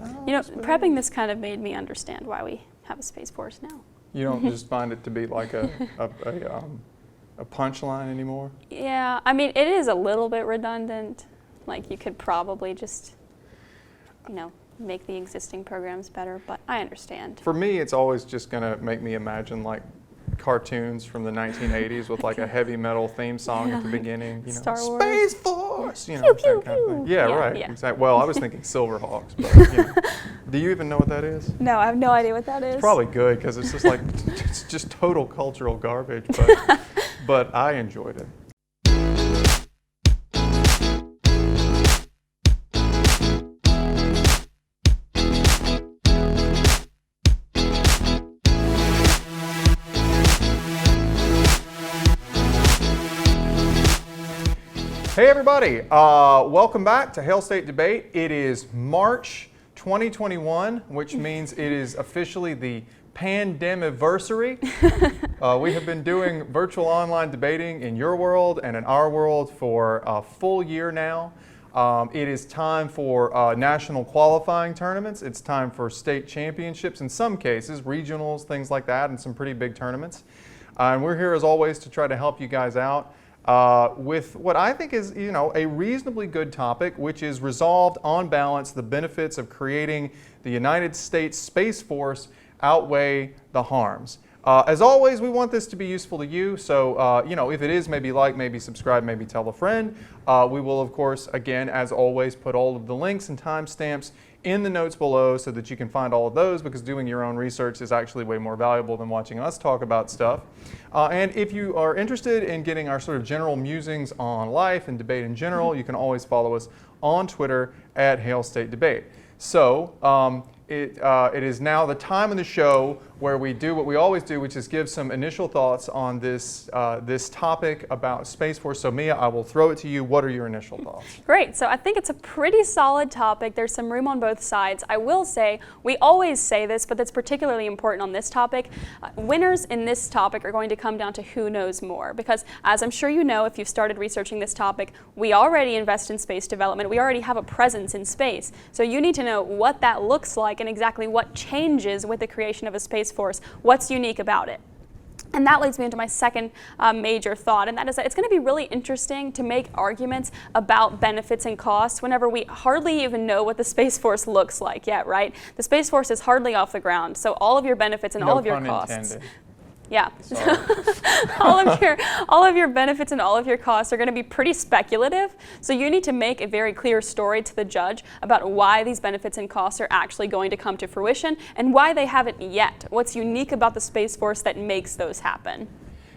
You know, prepping this kind of made me understand why we have a Space Force now. You don't just find it to be like a punchline anymore? Yeah, I mean, it is a little bit redundant. Like, you could probably just, you know, make the existing programs better, but I understand. For me, it's always just going to make me imagine, like, cartoons from the 1980s with, like, a heavy metal theme song at the beginning. You know, Star Wars. Space Force! You know, Pew, that pew, kind of thing. pew. Yeah, Yeah, right. yeah. Exactly. Well, I was thinking Silverhawks, but, you know. Do you even know what that is? No, I have no idea what that is. It's probably good, because it's just like, it's just total cultural garbage, but I enjoyed it. Hey everybody, welcome back to Hail State Debate. It is March 2021, which means it is officially the pandemiversary. We have been doing virtual online debating in your world and in our world for a full year now. It is time for national qualifying tournaments. It's time for state championships in some cases, regionals, things like that, and some pretty big tournaments. And we're here as always to try to help you guys out with what I think is, you know, a reasonably good topic, which is resolved on balance. The benefits of creating the United States Space Force outweigh the harms. As always, we want this to be useful to you, so you know, if it is, maybe like, maybe subscribe, maybe tell a friend. We will, of course, again, as always, put all of the links and timestamps in the notes below so that you can find all of those, because doing your own research is actually way more valuable than watching us talk about stuff. And if you are interested in getting our sort of general musings on life and debate in general, you can always follow us on Twitter at Hail State Debate. So it is now the time in the show where we do what we always do, which is give some initial thoughts on this this topic about Space Force. So Mia, I will throw it to you. What are your initial thoughts? Great. So I think it's a pretty solid topic. There's some room on both sides. I will say, we always say this, but that's particularly important on this topic. Winners in this topic are going to come down to who knows more, because as I'm sure you know, if you've started researching this topic, we already invest in space development. We already have a presence in space. So you need to know what that looks like and exactly what changes with the creation of a Space Force. What's unique about it? And that leads me into my second major thought, and that is that it's going to be really interesting to make arguments about benefits and costs whenever we hardly even know what the Space Force looks like yet, right? The Space Force is hardly off the ground, so all of your benefits and all of your costs. Intended. Yeah. all of your benefits and all of your costs are going to be pretty speculative. So you need to make a very clear story to the judge about why these benefits and costs are actually going to come to fruition and why they haven't yet. What's unique about the Space Force that makes those happen?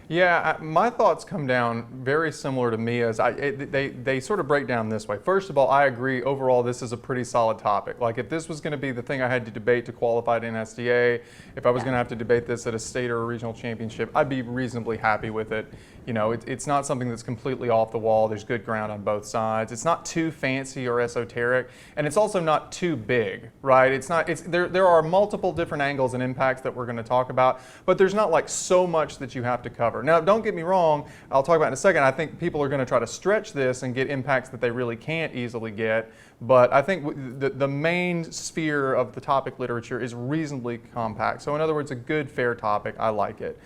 Yeah, my thoughts come down very similar to Mia's. They sort of break down this way. First of all, I agree overall this is a pretty solid topic. Like, if this was going to be the thing I had to debate to qualify to NSDA, if I was going to have to debate this at a state or a regional championship, I'd be reasonably happy with it. You know, it's not something that's completely off the wall. There's good ground on both sides. It's not too fancy or esoteric, and it's also not too big, right? There are multiple different angles and impacts that we're going to talk about, but there's not like so much that you have to cover. Now, don't get me wrong, I'll talk about it in a second. I think people are going to try to stretch this and get impacts that they really can't easily get, but I think the main sphere of the topic literature is reasonably compact. So in other words, a good, fair topic. I like it.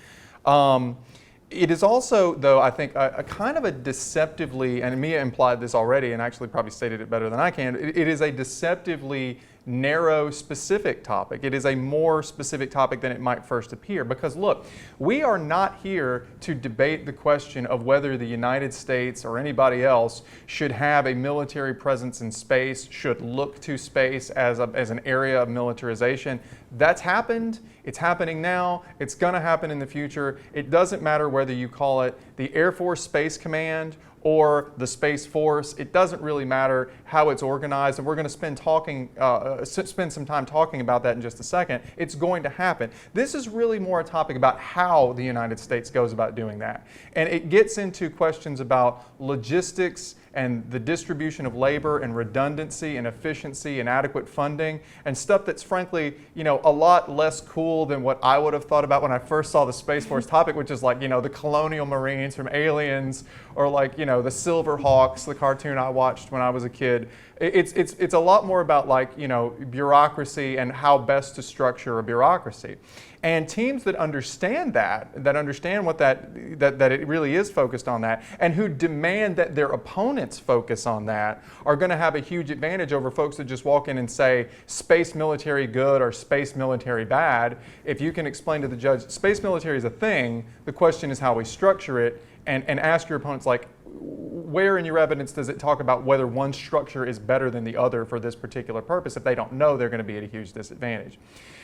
It is also, though, I think, a kind of a deceptively, and Mia implied this already and actually probably stated it better than I can, it is a deceptively narrow, specific topic. It is a more specific topic than it might first appear. Because look, we are not here to debate the question of whether the United States or anybody else should have a military presence in space, should look to space as an area of militarization. That's happened. It's happening now. It's going to happen in the future. It doesn't matter whether you call it the Air Force Space Command or the Space Force. It doesn't really matter how it's organized, and we're going to spend some time talking about that in just a second. It's going to happen. This is really more a topic about how the United States goes about doing that. And it gets into questions about logistics and the distribution of labor and redundancy and efficiency and adequate funding and stuff that's frankly, you know, a lot less cool than what I would have thought about when I first saw the Space Force topic, which is like, you know, the colonial Marines from Aliens, or like, you know, the Silverhawks, the cartoon I watched when I was a kid. It's a lot more about, like, bureaucracy and how best to structure a bureaucracy. And teams that understand that understand what that it really is focused on that, and who demand that their opponents focus on that, are going to have a huge advantage over folks that just walk in and say space military good or space military bad. If you can explain to the judge space military is a thing, the question is how we structure it, and ask your opponents, like, where in your evidence does it talk about whether one structure is better than the other for this particular purpose? If they don't know, they're going to be at a huge disadvantage.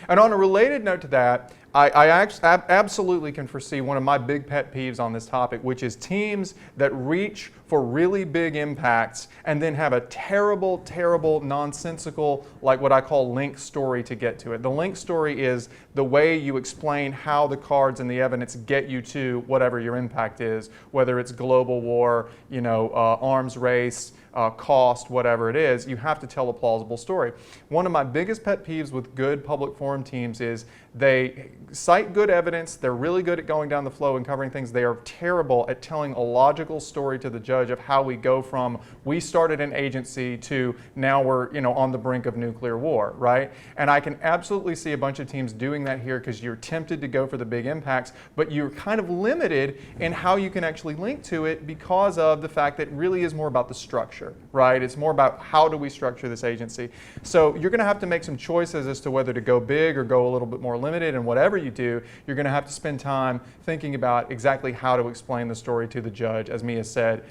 And on a related note to that, I absolutely can foresee one of my big pet peeves on this topic, which is teams that reach for really big impacts and then have a terrible, terrible, nonsensical, like what I call link story to get to it. The link story is the way you explain how the cards and the evidence get you to whatever your impact is, whether it's global war, arms race, cost, whatever it is. You have to tell a plausible story. One of my biggest pet peeves with good public forum teams is they cite good evidence, they're really good at going down the flow and covering things. They are terrible at telling a logical story to the judge of how we go from we started an agency to now we're on the brink of nuclear war, right? And I can absolutely see a bunch of teams doing that here because you're tempted to go for the big impacts, but you're kind of limited in how you can actually link to it because of the fact that it really is more about the structure, right? It's more about how do we structure this agency. So you're going to have to make some choices as to whether to go big or go a little bit more limited, and whatever you do, you're going to have to spend time thinking about exactly how to explain the story to the judge, as Mia said,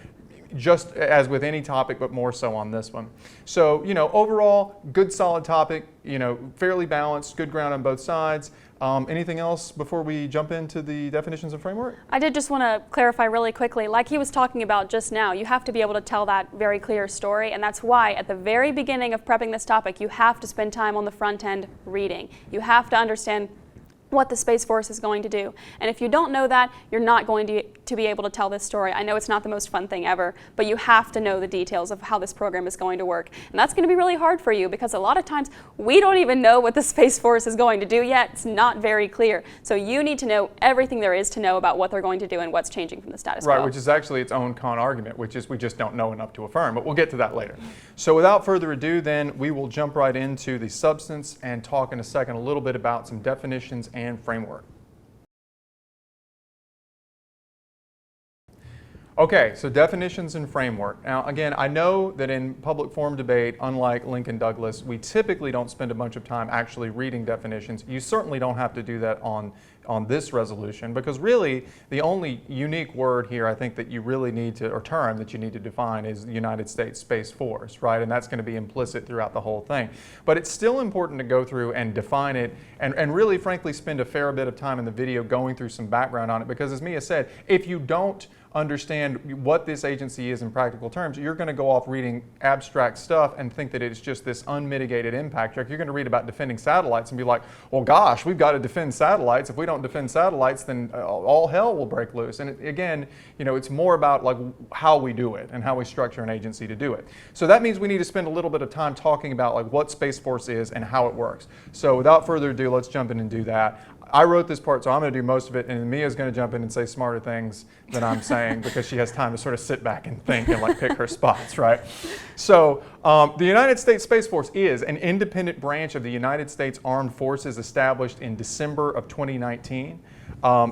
just as with any topic, but more so on this one. So, overall, good solid topic, fairly balanced, good ground on both sides. Anything else before we jump into the definitions and framework? I did just want to clarify really quickly, like he was talking about just now, you have to be able to tell that very clear story, and that's why at the very beginning of prepping this topic, you have to spend time on the front end reading. You have to understand what the Space Force is going to do. And if you don't know that, you're not going to be able to tell this story. I know it's not the most fun thing ever, but you have to know the details of how this program is going to work. And that's going to be really hard for you because a lot of times we don't even know what the Space Force is going to do yet. It's not very clear. So you need to know everything there is to know about what they're going to do and what's changing from the status quo. Right, which is actually its own con argument, which is we just don't know enough to affirm, but we'll get to that later. So without further ado, then, we will jump right into the substance and talk in a second a little bit about some definitions and framework. Okay, so definitions and framework. Now, again, I know that in public forum debate, unlike Lincoln Douglas, we typically don't spend a bunch of time actually reading definitions. You certainly don't have to do that on this resolution, because really the only unique word here I think that you really need to, or term that you need to define, is the United States Space Force, right? And that's going to be implicit throughout the whole thing. But it's still important to go through and define it and really, frankly, spend a fair bit of time in the video going through some background on it, because as Mia said, if you don't understand what this agency is in practical terms, you're going to go off reading abstract stuff and think that it's just this unmitigated impact. Like, you're going to read about defending satellites and be like, well, gosh, we've got to defend satellites. If we don't defend satellites, then all hell will break loose. And again, it's more about like how we do it and how we structure an agency to do it. So that means we need to spend a little bit of time talking about like what Space Force is and how it works. So without further ado, let's jump in and do that. I wrote this part, so I'm going to do most of it, and Mia's going to jump in and say smarter things than I'm saying because she has time to sort of sit back and think and like pick her spots, right? So the United States Space Force is an independent branch of the United States Armed Forces established in December of 2019.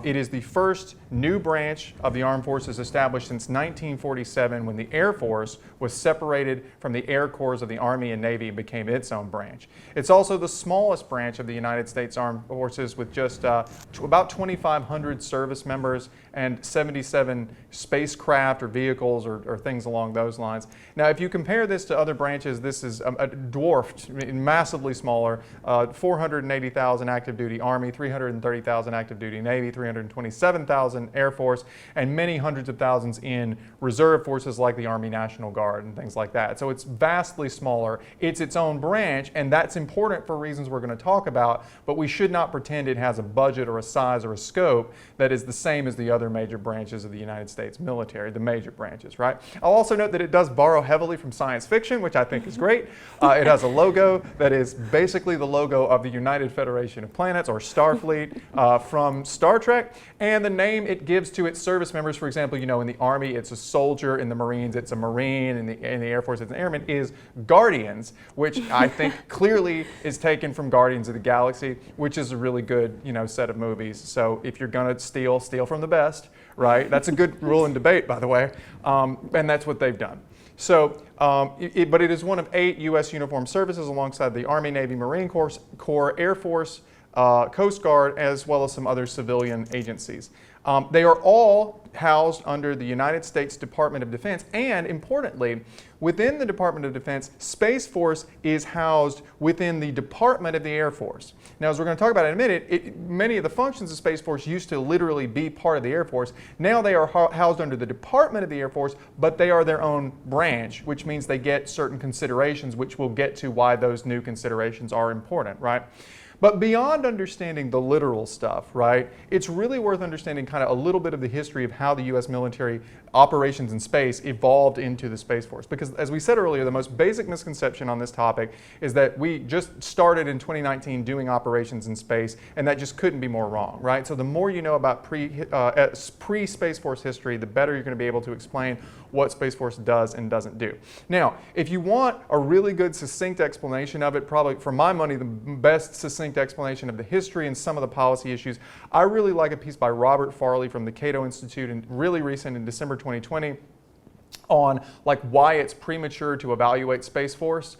It is the first new branch of the Armed Forces established since 1947, when the Air Force was separated from the Air Corps of the Army and Navy and became its own branch. It's also the smallest branch of the United States Armed Forces, with just about 2,500 service members and 77 spacecraft or vehicles or things along those lines. Now, if you compare this to other branches, this is a dwarfed, massively smaller, 480,000 active duty Army, 330,000 active duty Navy, 327,000 Air Force, and many hundreds of thousands in reserve forces like the Army National Guard and things like that. So it's vastly smaller. It's its own branch, and that's important for reasons we're going to talk about, but we should not pretend it has a budget or a size or a scope that is the same as the other other major branches of the United States military, the major branches, right? I'll also note that it does borrow heavily from science fiction, which I think is great. It has a logo that is basically the logo of the United Federation of Planets, or Starfleet, from Star Trek. And the name it gives to its service members, for example, you know, in the Army, it's a soldier; in the Marines, it's a Marine; in the Air Force, it's an airman, is Guardians, which I think clearly is taken from Guardians of the Galaxy, which is a really good, you know, set of movies. So if you're going to steal from the best, right? That's a good rule in debate, by the way, and that's what they've done. So, but it is one of 8 U.S. uniformed services alongside the Army, Navy, Marine Corps, Air Force, Coast Guard, as well as some other civilian agencies. They are all housed under the United States Department of Defense, and importantly, within the Department of Defense, Space Force is housed within the Department of the Air Force. Now, as we're going to talk about in a minute, many of the functions of Space Force used to literally be part of the Air Force. Now they are housed under the Department of the Air Force, but they are their own branch, which means they get certain considerations, which we'll get to why those new considerations are important, right? But beyond understanding the literal stuff, right, it's really worth understanding kind of a little bit of the history of how the U.S. military operations in space evolved into the Space Force. Because as we said earlier, the most basic misconception on this topic is that we just started in 2019 doing operations in space, and that just couldn't be more wrong, right? So the more you know about pre-Space Force history, the better you're going to be able to explain what Space Force does and doesn't do. Now, if you want a really good succinct explanation of it, probably for my money the best succinct explanation of the history and some of the policy issues, I really like a piece by Robert Farley from the Cato Institute, and really recent in December 2020, on like why it's premature to evaluate Space Force.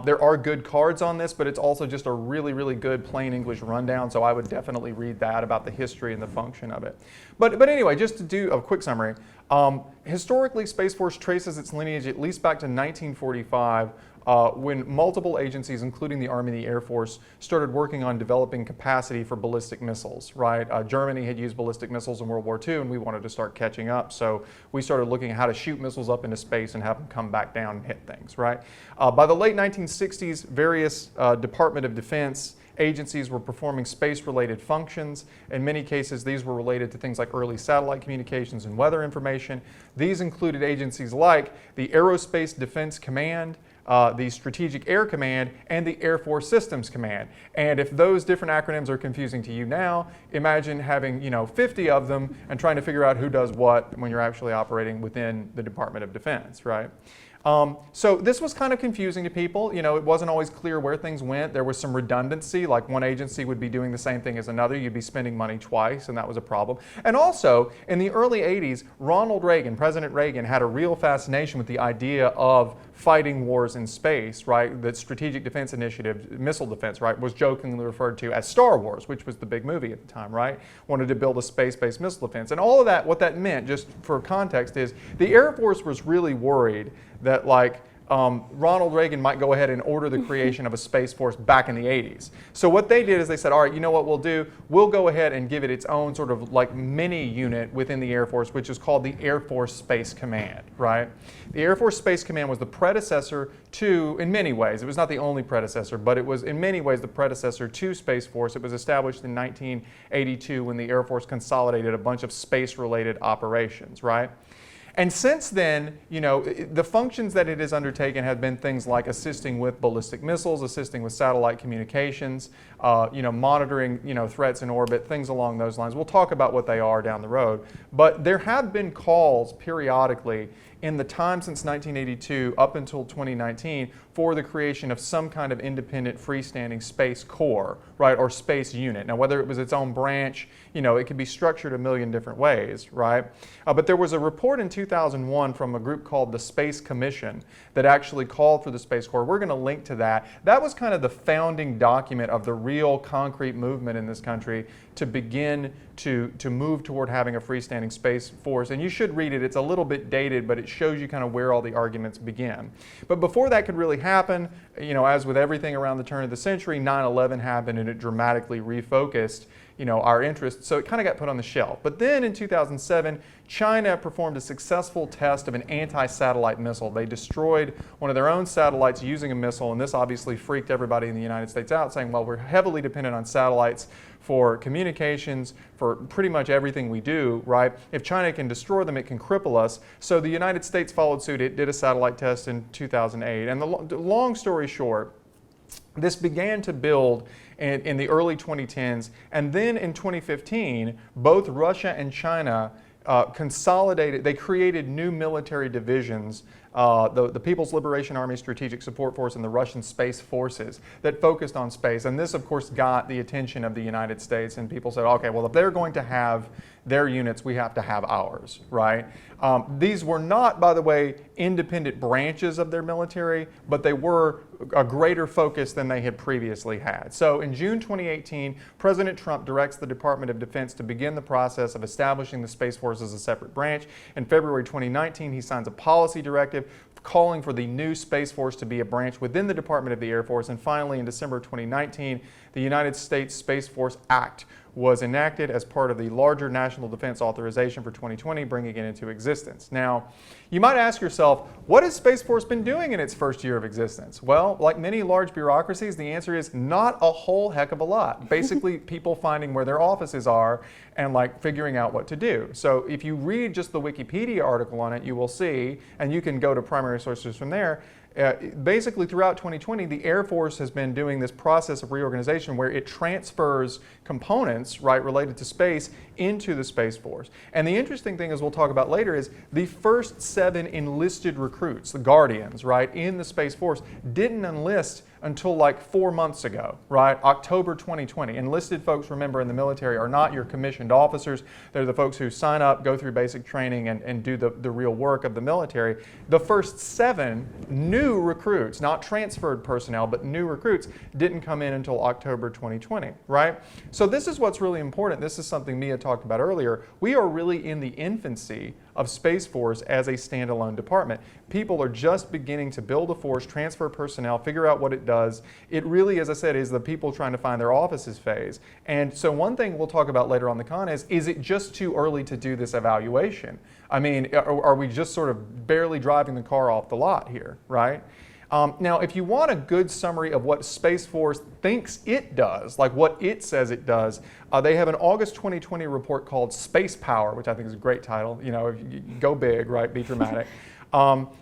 There are good cards on this, but it's also just a really, really good plain English rundown, so I would definitely read that about the history and the function of it. But anyway, just to do a quick summary, historically Space Force traces its lineage at least back to 1945, when multiple agencies, including the Army and the Air Force, started working on developing capacity for ballistic missiles, right? Germany had used ballistic missiles in World War II, and we wanted to start catching up, so we started looking at how to shoot missiles up into space and have them come back down and hit things, right? By the late 1960s, various Department of Defense agencies were performing space-related functions. In many cases, these were related to things like early satellite communications and weather information. These included agencies like the Aerospace Defense Command, the Strategic Air Command, and the Air Force Systems Command. And if those different acronyms are confusing to you now, imagine having 50 of them and trying to figure out who does what when you're actually operating within the Department of Defense, right? So this was kind of confusing to people. It wasn't always clear where things went. There was some redundancy, like one agency would be doing the same thing as another. You'd be spending money twice, and that was a problem. And also, in the early 80s, President Reagan, had a real fascination with the idea of fighting wars in space, right? The Strategic Defense Initiative, missile defense, right, was jokingly referred to as Star Wars, which was the big movie at the time, right? Wanted to build a space-based missile defense. And all of that, what that meant, just for context, is the Air Force was really worried that Ronald Reagan might go ahead and order the creation of a Space Force back in the 80s. So what they did is they said, all right, you know what we'll do? We'll go ahead and give it its own sort of like mini unit within the Air Force, which is called the Air Force Space Command, right? The Air Force Space Command was the predecessor to, in many ways, it was not the only predecessor, but it was in many ways the predecessor to Space Force. It was established in 1982 when the Air Force consolidated a bunch of space-related operations, right? And since then, the functions that it has undertaken have been things like assisting with ballistic missiles, assisting with satellite communications, monitoring, threats in orbit, things along those lines. We'll talk about what they are down the road. But there have been calls periodically in the time since 1982 up until 2019 for the creation of some kind of independent freestanding Space Corps, right, or space unit. Now, whether it was its own branch, it could be structured a million different ways, right? But there was a report in 2001 from a group called the Space Commission that actually called for the Space Corps. We're going to link to that. That was kind of the founding document of the real concrete movement in this country to begin to move toward having a freestanding Space Force. And you should read it. It's a little bit dated, but it shows you kind of where all the arguments begin. But before that could really happen, as with everything around the turn of the century, 9/11 happened and it dramatically refocused our interests. So it kind of got put on the shelf. But then in 2007, China performed a successful test of an anti-satellite missile. They destroyed one of their own satellites using a missile, and this obviously freaked everybody in the United States out, saying, well, we're heavily dependent on satellites for communications, for pretty much everything we do, right? If China can destroy them, it can cripple us. So the United States followed suit. It did a satellite test in 2008. And the long story short, this began to build in the early 2010s, and then in 2015, both Russia and China consolidated. They created new military divisions, the People's Liberation Army Strategic Support Force and the Russian Space Forces, that focused on space. And this, of course, got the attention of the United States, and people said, okay, well, if they're going to have their units, we have to have ours, right? These were not, by the way, independent branches of their military, but they were a greater focus than they had previously had. So in June 2018, President Trump directs the Department of Defense to begin the process of establishing the Space Force as a separate branch. In February 2019, he signs a policy directive calling for the new Space Force to be a branch within the Department of the Air Force. And finally, in December 2019, the United States Space Force Act was enacted as part of the larger National Defense Authorization for 2020, bringing it into existence. Now, you might ask yourself, what has Space Force been doing in its first year of existence? Well, like many large bureaucracies, the answer is not a whole heck of a lot. Basically, people finding where their offices are and like figuring out what to do. So if you read just the Wikipedia article on it, you will see, and you can go to primary sources from there, basically throughout 2020, the Air Force has been doing this process of reorganization where it transfers components, right, related to space into the Space Force. And the interesting thing, as we'll talk about later, is the first 7 enlisted recruits, the Guardians, right, in the Space Force, didn't enlist until like 4 months ago, right? October 2020. Enlisted folks, remember, in the military are not your commissioned officers. They're the folks who sign up, go through basic training, and do the real work of the military. The first 7 new recruits, not transferred personnel, but new recruits, didn't come in until October 2020, right? So this is what's really important. This is something Mia talked about earlier. We are really in the infancy of Space Force as a standalone department. People are just beginning to build a force, transfer personnel, figure out what it does. It really, as I said, is the people trying to find their offices phase. And so one thing we'll talk about later on the con is it just too early to do this evaluation? I mean, are we just sort of barely driving the car off the lot here, right? Now, if you want a good summary of what Space Force thinks it does, like what it says it does, they have an August 2020 report called Space Power, which I think is a great title. You know, go big, right? Be dramatic.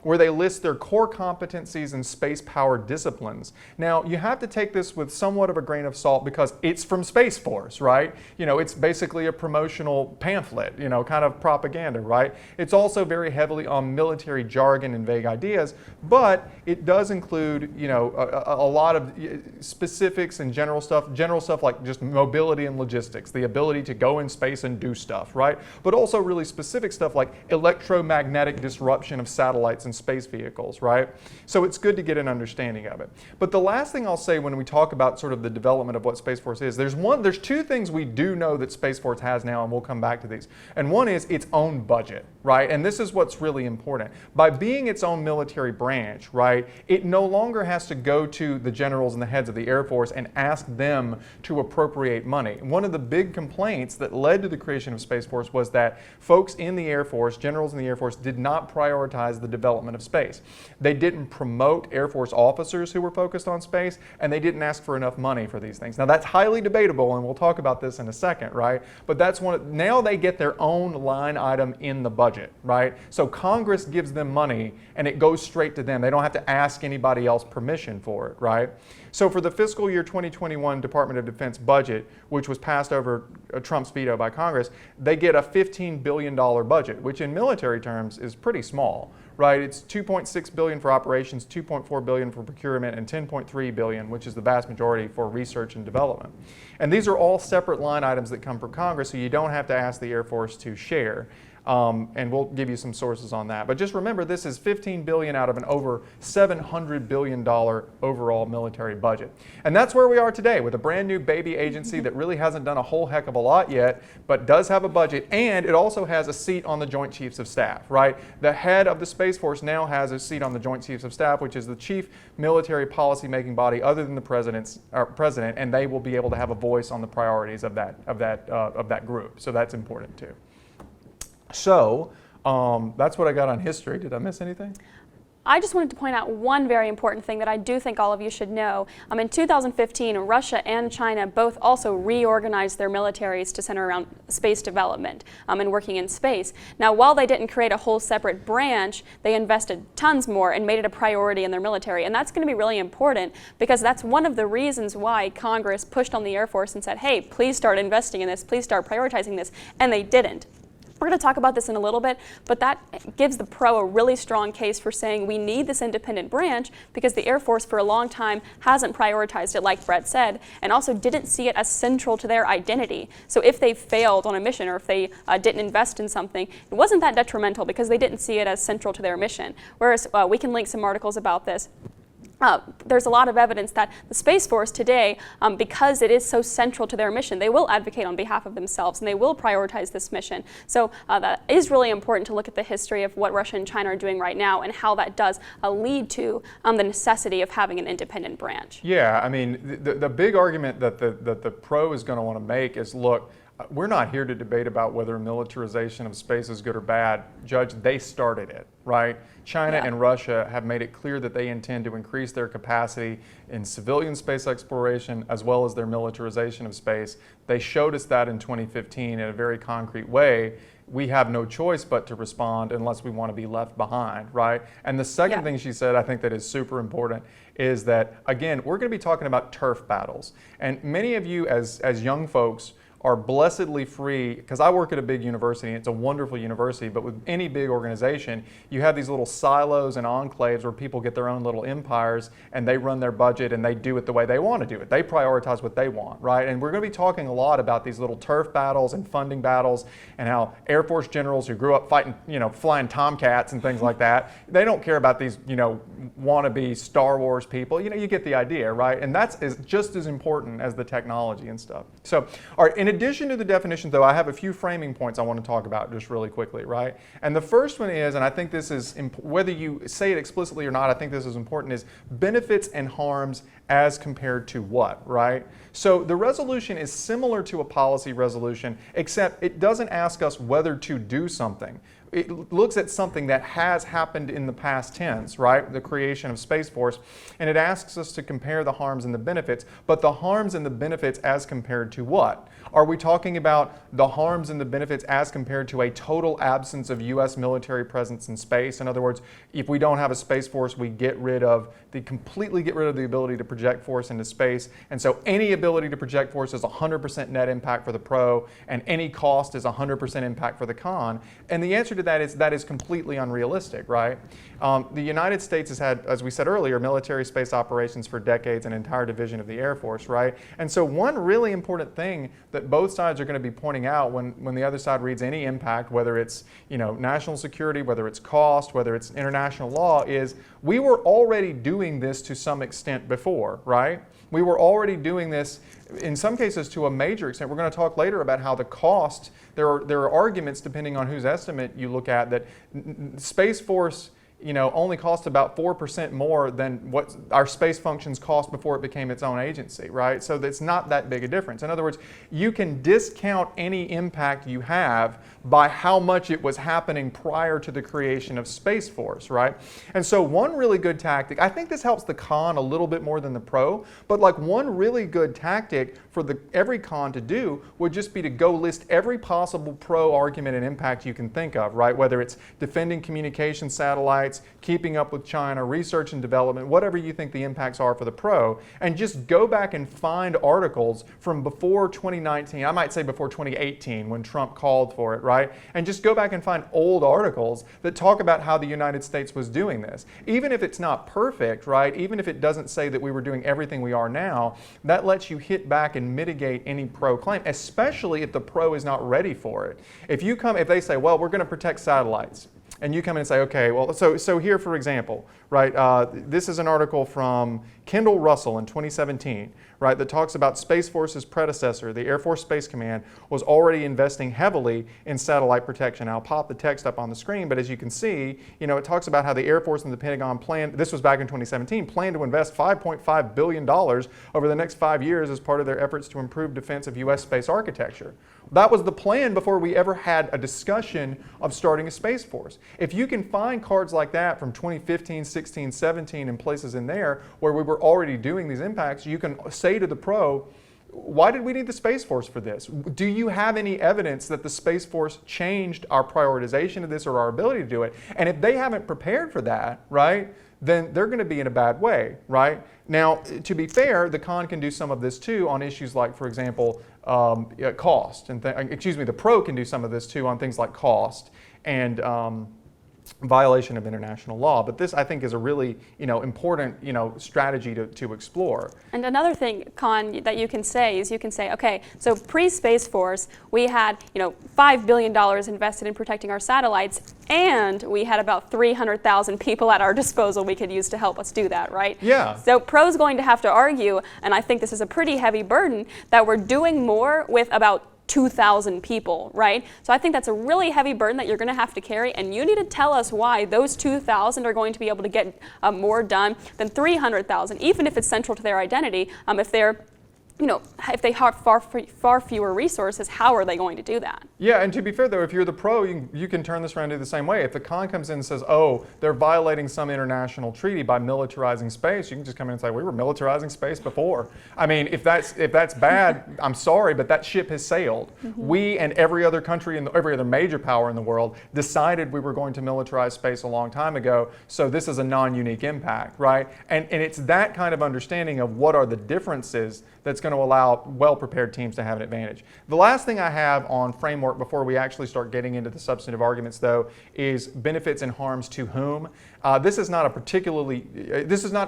Where they list their core competencies and space power disciplines. Now, you have to take this with somewhat of a grain of salt because it's from Space Force, right? You know, it's basically a promotional pamphlet, you know, kind of propaganda, right? It's also very heavily on military jargon and vague ideas, but it does include, you know, a lot of specifics and general stuff like just mobility and logistics, the ability to go in space and do stuff, right? But also really specific stuff like electromagnetic disruption of satellites and space vehicles, right? So it's good to get an understanding of it. But the last thing I'll say when we talk about sort of the development of what Space Force is, there's 2 things we do know that Space Force has now, and we'll come back to these. And one is its own budget, right? And this is what's really important. By being its own military branch, right, it no longer has to go to the generals and the heads of the Air Force and ask them to appropriate money. One of the big complaints that led to the creation of Space Force was that folks in the Air Force, generals in the Air Force, did not prioritize the development of space. They didn't promote Air Force officers who were focused on space, and they didn't ask for enough money for these things. Now that's highly debatable, and we'll talk about this in a second, right? But that's now they get their own line item in the budget, right? So Congress gives them money, and it goes straight to them. They don't have to ask anybody else permission for it, right? So for the fiscal year 2021 Department of Defense budget, which was passed over Trump's veto by Congress, they get a $15 billion budget, which in military terms is pretty small, right? It's $2.6 billion for operations, $2.4 billion for procurement, and $10.3 billion, which is the vast majority, for research and development. And these are all separate line items that come from Congress, so you don't have to ask the Air Force to share. And we'll give you some sources on that. But just remember, this is $15 billion out of an over $700 billion overall military budget. And that's where we are today with a brand new baby agency that really hasn't done a whole heck of a lot yet, but does have a budget, and it also has a seat on the Joint Chiefs of Staff, right? The head of the Space Force now has a seat on the Joint Chiefs of Staff, which is the chief military policy-making body other than the president, and they will be able to have a voice on the priorities of that group. So that's important too. So that's what I got on history. Did I miss anything? I just wanted to point out one very important thing that I do think all of you should know. In 2015, Russia and China both also reorganized their militaries to center around space development and working in space. Now, while they didn't create a whole separate branch, they invested tons more and made it a priority in their military. And that's going to be really important because that's one of the reasons why Congress pushed on the Air Force and said, hey, please start investing in this, please start prioritizing this, and they didn't. We're going to talk about this in a little bit, but that gives the pro a really strong case for saying we need this independent branch because the Air Force for a long time hasn't prioritized it, like Brett said, and also didn't see it as central to their identity. So if they failed on a mission or if they didn't invest in something, it wasn't that detrimental because they didn't see it as central to their mission. Whereas we can link some articles about this. There's a lot of evidence that the Space Force today, because it is so central to their mission, they will advocate on behalf of themselves and they will prioritize this mission. So that is really important to look at the history of what Russia and China are doing right now and how that does lead to the necessity of having an independent branch. Yeah, I mean, the big argument that the pro is going to want to make is, look, we're not here to debate about whether militarization of space is good or bad. Judge, they started it, right? China and Russia have made it clear that they intend to increase their capacity in civilian space exploration as well as their militarization of space. They showed us that in 2015 in a very concrete way. We have no choice but to respond unless we want to be left behind, right? And the second thing she said, I think that is super important, is that, again, we're going to be talking about turf battles. And many of you as young folks are blessedly free, because I work at a big university, and it's a wonderful university, but with any big organization, you have these little silos and enclaves where people get their own little empires and they run their budget and they do it the way they want to do it. They prioritize what they want, right? And we're going to be talking a lot about these little turf battles and funding battles and how Air Force generals who grew up fighting, flying Tomcats and things like that, they don't care about these, wannabe Star Wars people. You get the idea, right? And that's just as important as the technology and stuff. So, all right, in addition to the definition, though, I have a few framing points I want to talk about just really quickly, right? And the first one is, and I think this is, whether you say it explicitly or not, I think this is important, is benefits and harms as compared to what, right? So the resolution is similar to a policy resolution, except it doesn't ask us whether to do something. It looks at something that has happened in the past tense, right? The creation of Space Force, and it asks us to compare the harms and the benefits, but the harms and the benefits as compared to what? Are we talking about the harms and the benefits as compared to a total absence of U.S. military presence in space? In other words, if we don't have a Space Force, we completely get rid of the ability to project force into space, and so any ability to project force is 100% net impact for the pro, and any cost is 100% impact for the con. And the answer to that is completely unrealistic, right? The United States has had, as we said earlier, military space operations for decades, an entire division of the Air Force, right? And so one really important thing that both sides are going to be pointing out when the other side reads any impact, whether it's national security, whether it's cost, whether it's international law, is we were already doing this to some extent before, right? We were already doing this in some cases to a major extent. We're going to talk later about how the cost, there are arguments depending on whose estimate you look at that Space Force only cost about 4% more than what our space functions cost before it became its own agency, right? So it's not that big a difference. In other words, you can discount any impact you have by how much it was happening prior to the creation of Space Force, right? And so one really good tactic, I think this helps the con a little bit more than the pro, but like one really good tactic for every con to do would just be to go list every possible pro argument and impact you can think of, right? Whether it's defending communication satellites, satellites, keeping up with China, research and development, whatever you think the impacts are for the pro, and just go back and find articles from before 2019, I might say before 2018 when Trump called for it, right? And just go back and find old articles that talk about how the United States was doing this. Even if it's not perfect, right? Even if it doesn't say that we were doing everything we are now, that lets you hit back and mitigate any pro claim, especially if the pro is not ready for it. If they say, well, we're going to protect satellites, and you come in and say, okay, well, so here, for example, right, this is an article from Kendall Russell in 2017, right, that talks about Space Force's predecessor, the Air Force Space Command, was already investing heavily in satellite protection. I'll pop the text up on the screen, but as you can see, it talks about how the Air Force and the Pentagon planned, this was back in 2017, planned to invest $5.5 billion over the next 5 years as part of their efforts to improve defense of U.S. space architecture. That was the plan before we ever had a discussion of starting a Space Force. If you can find cards like that from 2015, 16, 17 and places in there where we were already doing these impacts, you can say to the pro, why did we need the Space Force for this? Do you have any evidence that the Space Force changed our prioritization of this or our ability to do it? And if they haven't prepared for that, right, then they're going to be in a bad way, right? Now, to be fair, the con can do some of this too on issues like, for example, cost. The pro can do some of this too on things like cost and violation of international law. But this, I think, is a really important strategy to explore. And another thing, Con, that you can say is okay, so pre-Space Force, we had $5 billion invested in protecting our satellites, and we had about 300,000 people at our disposal we could use to help us do that, right? Yeah. So pro's going to have to argue, and I think this is a pretty heavy burden, that we're doing more with about 2,000 people, right? So I think that's a really heavy burden that you're going to have to carry, and you need to tell us why those 2,000 are going to be able to get more done than 300,000, even if it's central to their identity. If they have far fewer resources, how are they going to do that? Yeah, and to be fair though, if you're the pro, you can turn this around and do the same way. If the con comes in and says, oh, they're violating some international treaty by militarizing space, you can just come in and say, we were militarizing space before. I mean, if that's bad, I'm sorry, but that ship has sailed. Mm-hmm. We and every other country and every other major power in the world decided we were going to militarize space a long time ago, so this is a non-unique impact, right? And it's that kind of understanding of what are the differences that's going to allow well-prepared teams to have an advantage. The last thing I have on framework before we actually start getting into the substantive arguments, though, is benefits and harms to whom. This is not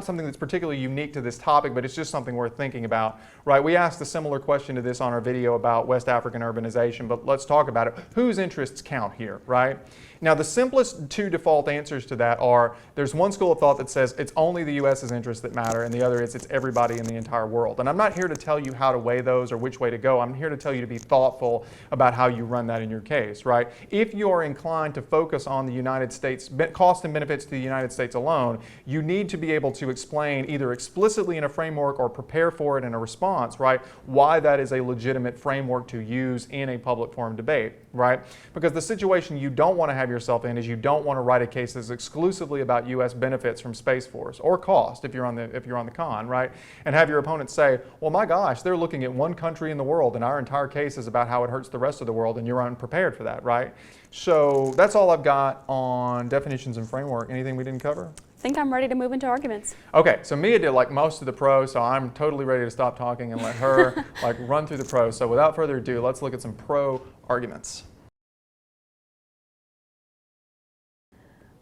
something that's particularly unique to this topic, but it's just something worth thinking about, right? We asked a similar question to this on our video about West African urbanization, but let's talk about it. Whose interests count here, right? Now, the simplest two default answers to that are, there's one school of thought that says it's only the U.S.'s interests that matter, and the other is it's everybody in the entire world. And I'm not here to tell you how to weigh those or which way to go. I'm here to tell you to be thoughtful about how you run that in your case, right? If you're inclined to focus on the United States, cost and benefits to the United States alone, you need to be able to explain either explicitly in a framework or prepare for it in a response, right, why that is a legitimate framework to use in a public forum debate, right? Because the situation you don't want to have yourself in is you don't want to write a case that's exclusively about U.S. benefits from Space Force or cost if you're on the con, right? And have your opponents say, well, my gosh, they're looking at one country in the world and our entire case is about how it hurts the rest of the world, and you're unprepared for that, right? So that's all I've got on definitions and framework. Anything we didn't cover? I think I'm ready to move into arguments. Okay, so Mia did like most of the pros, so I'm totally ready to stop talking and let her run through the pros. So without further ado, let's look at some pro arguments.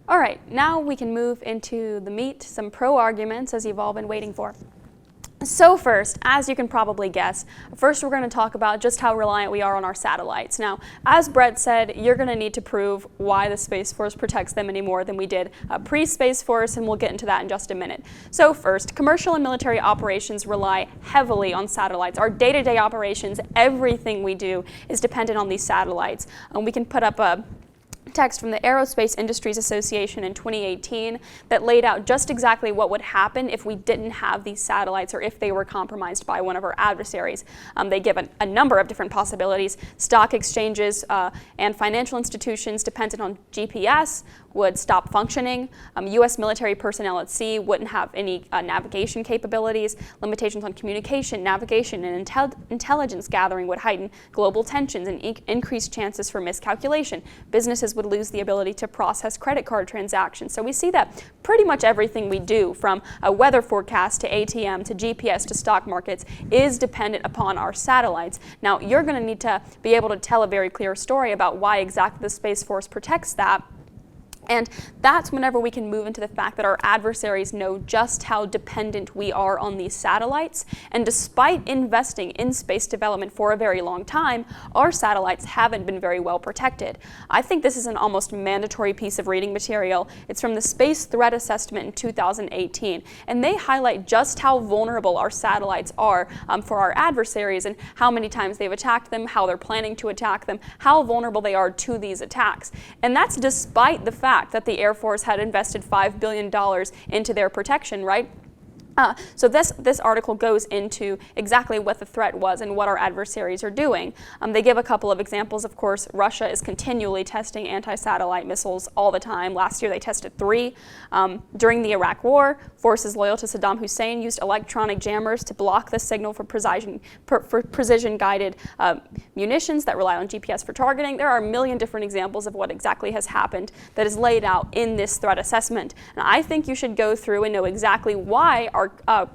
All right, now we can move into the meat, some pro arguments, as you've all been waiting for. So first, as you can probably guess, first we're going to talk about just how reliant we are on our satellites. Now, as Brett said, you're going to need to prove why the Space Force protects them any more than we did pre-Space Force, and we'll get into that in just a minute. So first, commercial and military operations rely heavily on satellites. Our day-to-day operations, everything we do is dependent on these satellites. We can put up a text from the Aerospace Industries Association in 2018 that laid out just exactly what would happen if we didn't have these satellites or if they were compromised by one of our adversaries. They give a number of different possibilities. Stock exchanges and financial institutions dependent on GPS would stop functioning. U.S. military personnel at sea wouldn't have any navigation capabilities. Limitations on communication, navigation, and intelligence gathering would heighten global tensions and increase chances for miscalculation. Businesses would would lose the ability to process credit card transactions. So we see that pretty much everything we do, from a weather forecast to ATM to GPS to stock markets, is dependent upon our satellites. Now, you're going to need to be able to tell a very clear story about why exactly the Space Force protects that. And that's whenever we can move into the fact that our adversaries know just how dependent we are on these satellites. And despite investing in space development for a very long time, our satellites haven't been very well protected. I think this is an almost mandatory piece of reading material. It's from the Space Threat Assessment in 2018. And they highlight just how vulnerable our satellites are for our adversaries, and how many times they've attacked them, how they're planning to attack them, how vulnerable they are to these attacks. And that's despite the fact that the Air Force had invested $5 billion into their protection, right? So this article goes into exactly what the threat was and what our adversaries are doing. They give a couple of examples. Of course, Russia is continually testing anti-satellite missiles all the time. Last year they tested 3. During the Iraq War, forces loyal to Saddam Hussein used electronic jammers to block the signal for precision-guided munitions that rely on GPS for targeting. There are a million different examples of what exactly has happened that is laid out in this threat assessment. And I think you should go through and know exactly why our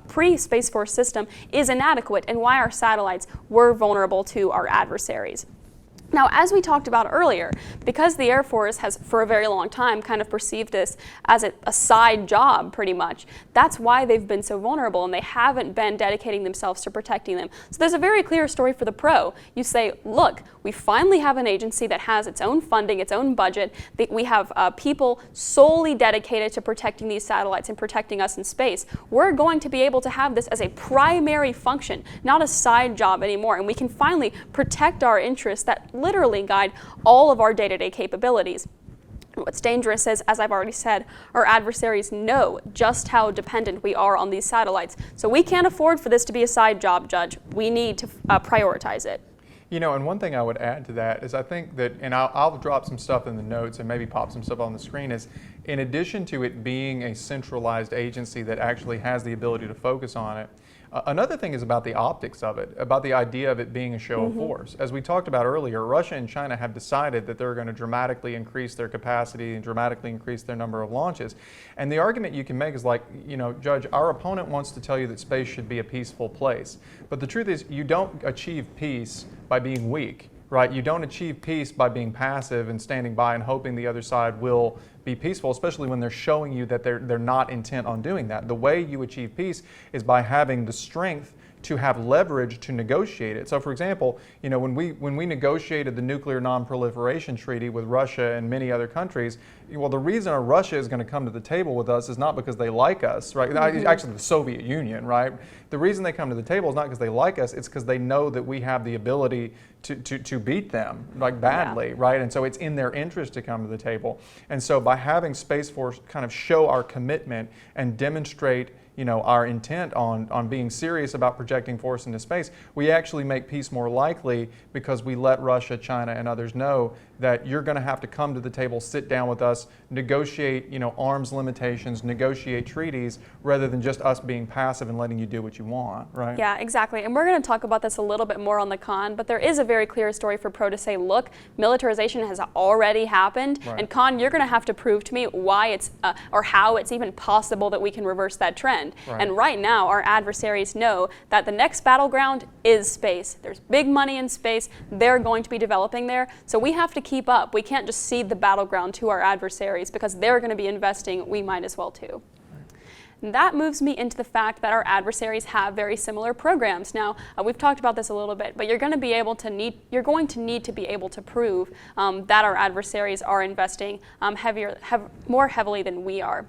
pre-Space Force system is inadequate and why our satellites were vulnerable to our adversaries. Now, as we talked about earlier, because the Air Force has for a very long time kind of perceived this as a side job pretty much, that's why they've been so vulnerable and they haven't been dedicating themselves to protecting them. So there's a very clear story for the pro. You say, look, we finally have an agency that has its own funding, its own budget. We have people solely dedicated to protecting these satellites and protecting us in space. We're going to be able to have this as a primary function, not a side job anymore, and we can finally protect our interests that literally guide all of our day-to-day capabilities. What's dangerous is, as I've already said, our adversaries know just how dependent we are on these satellites. So we can't afford for this to be a side job, Judge. We need to prioritize it. You know, and one thing I would add to that is I think that, and I'll drop some stuff in the notes and maybe pop some stuff on the screen, is in addition to it being a centralized agency that actually has the ability to focus on it, another thing is about the optics of it, about the idea of it being a show of force. As we talked about earlier, Russia and China have decided that they're going to dramatically increase their capacity and dramatically increase their number of launches. And the argument you can make is like, you know, Judge, our opponent wants to tell you that space should be a peaceful place. But the truth is, you don't achieve peace by being weak, right? You don't achieve peace by being passive and standing by and hoping the other side will be peaceful, especially when they're showing you that they're not intent on doing that. The way you achieve peace is by having the strength to have leverage to negotiate it. So, for example, you know, when we negotiated the nuclear non-proliferation treaty with Russia and many other countries, well, the reason Russia is going to come to the table with us is not because they like us, right? Actually, the Soviet Union, right? The reason they come to the table is not because they like us; it's because they know that we have the ability to beat them, like badly, right? And so it's in their interest to come to the table. And so by having Space Force kind of show our commitment and demonstrate, you know, our intent on being serious about projecting force into space, we actually make peace more likely because we let Russia, China, and others know that you're going to have to come to the table, sit down with us, negotiate, you know, arms limitations, negotiate treaties, rather than just us being passive and letting you do what you want, right? Yeah, exactly. And we're going to talk about this a little bit more on the con, but there is a very clear story for pro to say, look, militarization has already happened, right. And con, you're going to have to prove to me why it's, or how it's even possible that we can reverse that trend. Right. And right now, our adversaries know that the next battleground is space. There's big money in space. They're going to be developing there. So we have to keep up. We can't just cede the battleground to our adversaries because they're going to be investing. We might as well too. And that moves me into the fact that our adversaries have very similar programs. Now, we've talked about this a little bit, but you're going to need to be able to prove that our adversaries are investing more heavily than we are.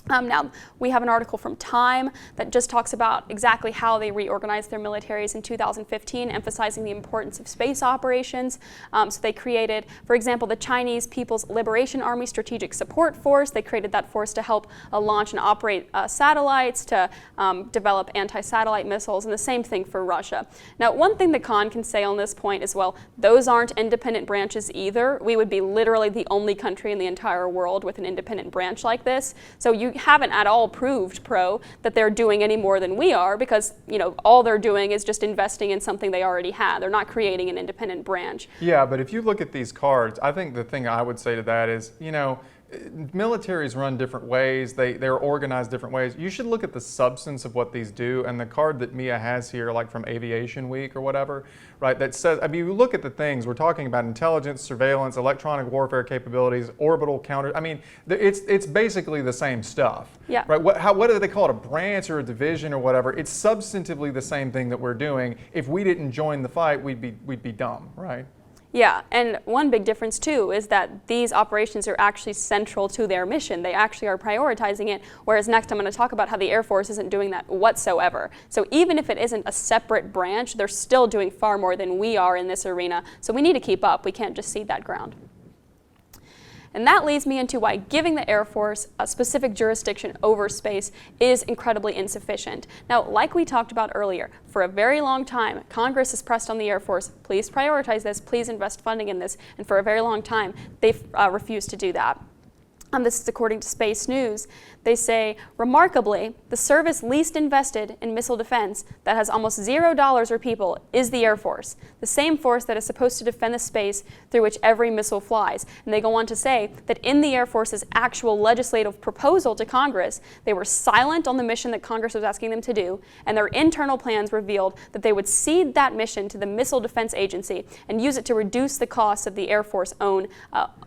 Now, we have an article from Time that just talks about exactly how they reorganized their militaries in 2015, emphasizing the importance of space operations. So they created, for example, the Chinese People's Liberation Army Strategic Support Force. They created that force to help launch and operate satellites, to develop anti-satellite missiles, and the same thing for Russia. Now, one thing the con can say on this point is, well, those aren't independent branches either. We would be literally the only country in the entire world with an independent branch like this. So you haven't at all proved, that they're doing any more than we are, because all they're doing is just investing in something they already had. They're not creating an independent branch. Yeah, but if you look at these cards, I think the thing I would say to that is, militaries run different ways. They're organized different ways. You should look at the substance of what these do. And the card that Mia has here, like from Aviation Week or whatever, right, that says, I mean, you look at the things, we're talking about intelligence, surveillance, electronic warfare capabilities, orbital counter. I mean, it's basically the same stuff. Yeah. Right? What do they call it, a branch or a division or whatever? It's substantively the same thing that we're doing. If we didn't join the fight, we'd be dumb, right? Yeah, and one big difference too is that these operations are actually central to their mission. They actually are prioritizing it, whereas next I'm going to talk about how the Air Force isn't doing that whatsoever. So even if it isn't a separate branch, they're still doing far more than we are in this arena. So we need to keep up. We can't just cede that ground. And that leads me into why giving the Air Force a specific jurisdiction over space is incredibly insufficient. Now, like we talked about earlier, for a very long time, Congress has pressed on the Air Force, please prioritize this, please invest funding in this, and for a very long time, they've refused to do that. This is according to Space News. They say, remarkably, the service least invested in missile defense that has almost $0 for people is the Air Force, the same force that is supposed to defend the space through which every missile flies. And they go on to say that in the Air Force's actual legislative proposal to Congress, they were silent on the mission that Congress was asking them to do, and their internal plans revealed that they would cede that mission to the Missile Defense Agency and use it to reduce the costs of the Air Force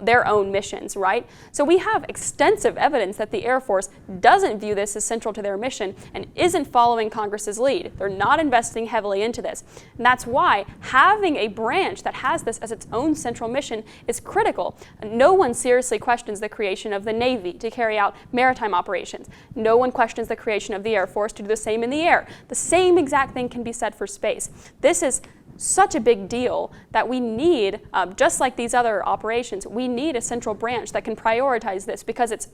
their own missions, right? So we have extensive evidence that the Air Force doesn't view this as central to their mission and isn't following Congress's lead. They're not investing heavily into this. And that's why having a branch that has this as its own central mission is critical. No one seriously questions the creation of the Navy to carry out maritime operations. No one questions the creation of the Air Force to do the same in the air. The same exact thing can be said for space. This is such a big deal that we need, just like these other operations, we need a central branch that can prioritize this, because it's,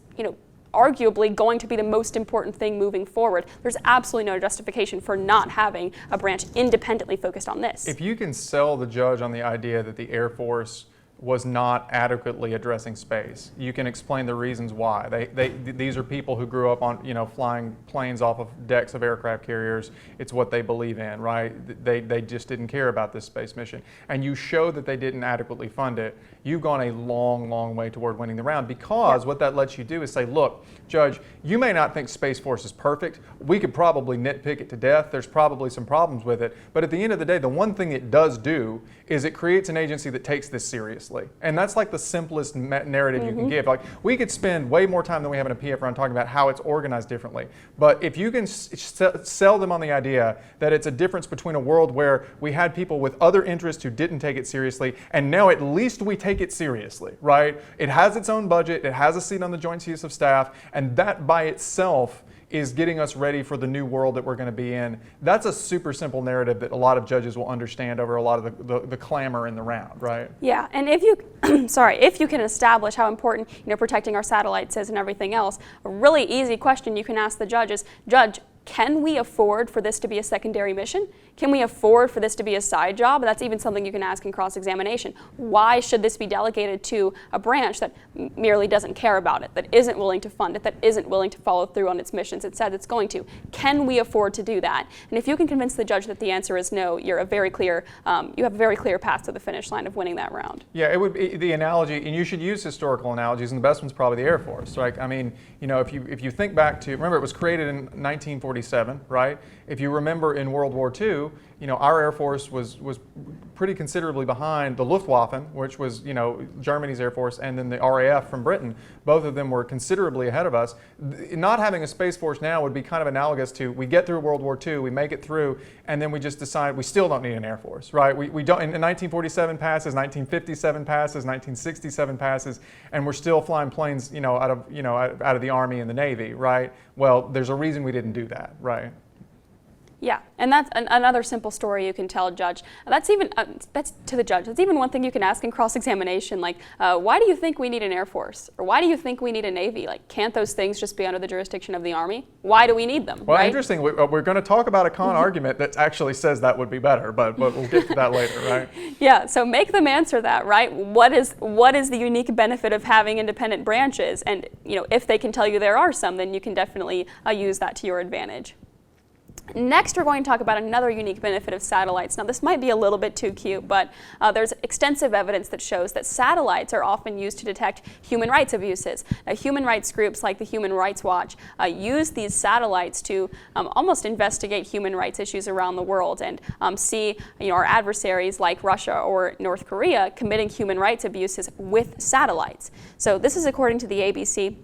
arguably going to be the most important thing moving forward. There's absolutely no justification for not having a branch independently focused on this. If you can sell the judge on the idea that the Air Force was not adequately addressing space, you can explain the reasons why. These are people who grew up on, flying planes off of decks of aircraft carriers. It's what they believe in, right? They just didn't care about this space mission. And you show that they didn't adequately fund it. You've gone a long, long way toward winning the round, because what that lets you do is say, look, Judge, you may not think Space Force is perfect. We could probably nitpick it to death. There's probably some problems with it. But at the end of the day, the one thing it does do is it creates an agency that takes this seriously. And that's like the simplest narrative you can give. Like, we could spend way more time than we have in a PF round talking about how it's organized differently. But if you can sell them on the idea that it's a difference between a world where we had people with other interests who didn't take it seriously, and now at least we take it seriously, right? It has its own budget, it has a seat on the Joint Chiefs of Staff, and that by itself is getting us ready for the new world that we're going to be in. That's a super simple narrative that a lot of judges will understand over a lot of the clamor in the round, right? Yeah, and if you, if you can establish how important, protecting our satellites is and everything else, a really easy question you can ask the judge is, Judge, can we afford for this to be a secondary mission? Can we afford for this to be a side job? That's even something you can ask in cross-examination. Why should this be delegated to a branch that merely doesn't care about it, that isn't willing to fund it, that isn't willing to follow through on its missions it said it's going to? Can we afford to do that? And if you can convince the judge that the answer is no, you have a very clear path to the finish line of winning that round. Yeah, it would be the analogy, and you should use historical analogies, and the best one's probably the Air Force. Right? I mean, if you think back to, remember, it was created in 1947, right? If you remember in World War II, our Air Force was pretty considerably behind the Luftwaffe, which was, Germany's Air Force, and then the RAF from Britain. Both of them were considerably ahead of us. Not having a Space Force now would be kind of analogous to, we get through World War II, we make it through, and then we just decide we still don't need an Air Force, right? We don't, in 1947 passes, 1957 passes, 1967 passes, and we're still flying planes, out of the Army and the Navy, right? Well, there's a reason we didn't do that, right? Yeah, and that's another simple story you can tell a judge. That's to the judge. That's even one thing you can ask in cross-examination, like, why do you think we need an Air Force? Or why do you think we need a Navy? Like, can't those things just be under the jurisdiction of the Army? Why do we need them, Well, right? interesting. We're going to talk about a con argument that actually says that would be better, but we'll get to that later, right? Yeah, so make them answer that, right? What is the unique benefit of having independent branches? And, if they can tell you there are some, then you can definitely use that to your advantage. Next, we're going to talk about another unique benefit of satellites. Now, this might be a little bit too cute, but there's extensive evidence that shows that satellites are often used to detect human rights abuses. Now, human rights groups like the Human Rights Watch use these satellites to almost investigate human rights issues around the world and see our adversaries like Russia or North Korea committing human rights abuses with satellites. So this is according to the ABC.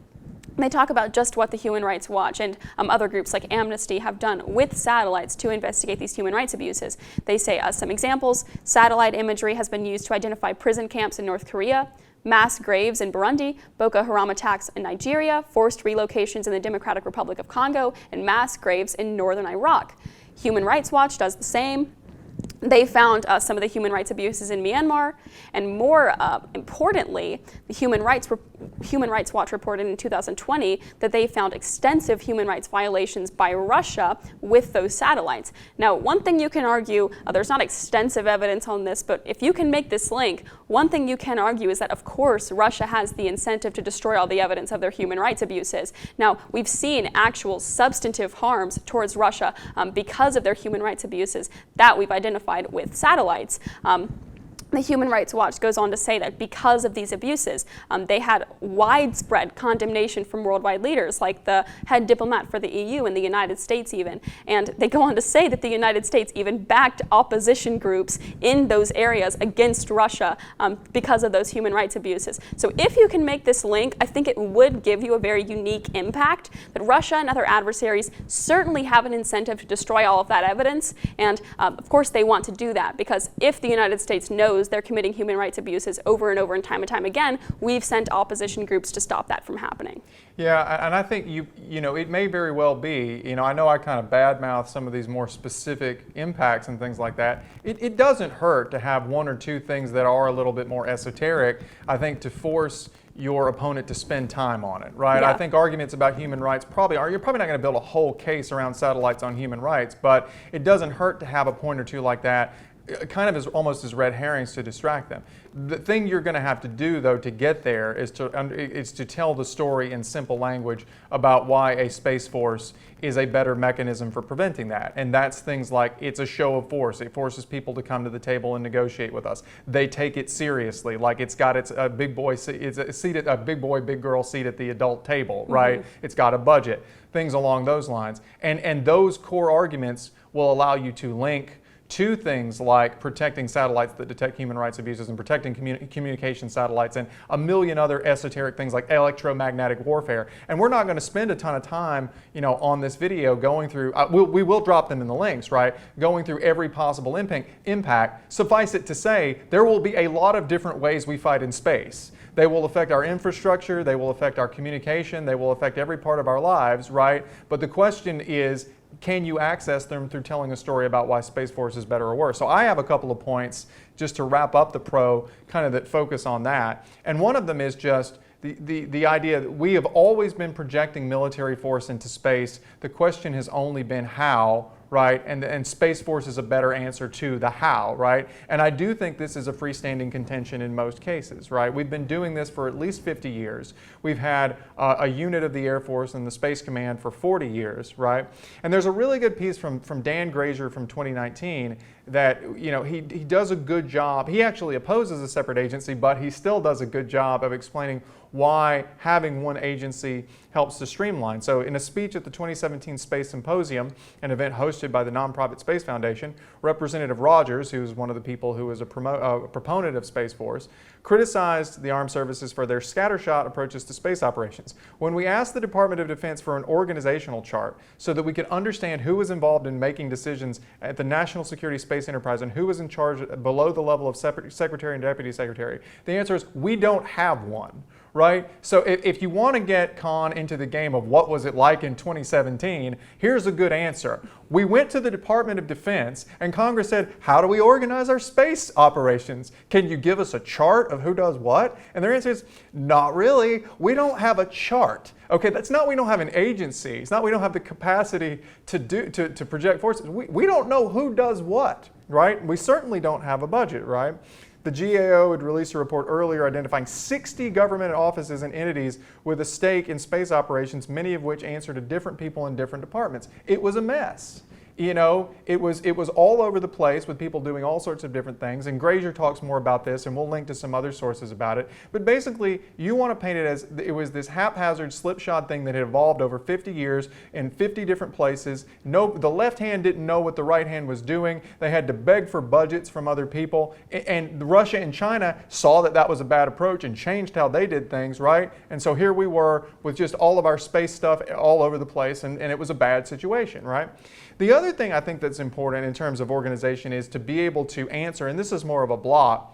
They talk about just what the Human Rights Watch and other groups like Amnesty have done with satellites to investigate these human rights abuses. They say, some examples, satellite imagery has been used to identify prison camps in North Korea, mass graves in Burundi, Boko Haram attacks in Nigeria, forced relocations in the Democratic Republic of Congo, and mass graves in northern Iraq. Human Rights Watch does the same. They found some of the human rights abuses in Myanmar, and more importantly, the Human Rights Watch reported in 2020 that they found extensive human rights violations by Russia with those satellites. Now, one thing you can argue, there's not extensive evidence on this, but if you can make this link, one thing you can argue is that, of course, Russia has the incentive to destroy all the evidence of their human rights abuses. Now, we've seen actual substantive harms towards Russia because of their human rights abuses that we've identified with satellites. The Human Rights Watch goes on to say that because of these abuses, they had widespread condemnation from worldwide leaders like the head diplomat for the EU and the United States even. And they go on to say that the United States even backed opposition groups in those areas against Russia because of those human rights abuses. So if you can make this link, I think it would give you a very unique impact that Russia and other adversaries certainly have an incentive to destroy all of that evidence. And of course they want to do that because if the United States knows they're committing human rights abuses over and over and time again, we've sent opposition groups to stop that from happening. Yeah, and I think it may very well be, I know I kind of badmouth some of these more specific impacts and things like that. It doesn't hurt to have one or two things that are a little bit more esoteric, I think, to force your opponent to spend time on it, right? Yeah. I think arguments about human rights you're probably not going to build a whole case around satellites on human rights, but it doesn't hurt to have a point or two like that kind of almost as red herrings to distract them. The thing you're going to have to do, though, to get there is to tell the story in simple language about why a Space Force is a better mechanism for preventing that. And that's things like it's a show of force. It forces people to come to the table and negotiate with us. They take it seriously, like it's got a big boy, big girl seat at the adult table, right? Mm-hmm. It's got a budget, things along those lines. And those core arguments will allow you to link to things like protecting satellites that detect human rights abuses and protecting communication satellites and a million other esoteric things like electromagnetic warfare. And we're not going to spend a ton of time, on this video going through, we will drop them in the links, right? Going through every possible impact. Suffice it to say, there will be a lot of different ways we fight in space. They will affect our infrastructure, they will affect our communication, they will affect every part of our lives, right? But the question is, can you access them through telling a story about why Space Force is better or worse? So I have a couple of points just to wrap up the pro, kind of that focus on that. And one of them is just the idea that we have always been projecting military force into space. The question has only been how, right? And Space Force is a better answer to the how, right? And I do think this is a freestanding contention in most cases, right? We've been doing this for at least 50 years. We've had a unit of the Air Force and the Space Command for 40 years, right? And there's a really good piece from Dan Grazier from 2019 that, he does a good job. He actually opposes a separate agency, but he still does a good job of explaining why having one agency helps to streamline. So in a speech at the 2017 Space Symposium, an event hosted by the nonprofit Space Foundation, Representative Rogers, who is one of the people who is a proponent of Space Force, criticized the armed services for their scattershot approaches to space operations. When we asked the Department of Defense for an organizational chart so that we could understand who was involved in making decisions at the National Security Space Enterprise and who was in charge below the level of Secretary and Deputy Secretary, the answer is we don't have one. Right? right? So if you want to get Con into the game of what was it like in 2017, here's a good answer. We went to the Department of Defense and Congress said, how do we organize our space operations? Can you give us a chart of who does what? And their answer is, not really. We don't have a chart. Okay, that's not we don't have an agency. It's not we don't have the capacity to project forces. We don't know who does what, right? We certainly don't have a budget, right? The GAO had released a report earlier identifying 60 government offices and entities with a stake in space operations, many of which answer to different people in different departments. It was a mess. You know, it was all over the place with people doing all sorts of different things. And Grazier talks more about this, and we'll link to some other sources about it. But basically, you want to paint it as it was this haphazard, slipshod thing that had evolved over 50 years in 50 different places. The left hand didn't know what the right hand was doing. They had to beg for budgets from other people. And Russia and China saw that that was a bad approach and changed how they did things, right? And so here we were with just all of our space stuff all over the place, and it was a bad situation, right? The other thing I think that's important in terms of organization is to be able to answer, and this is more of a block,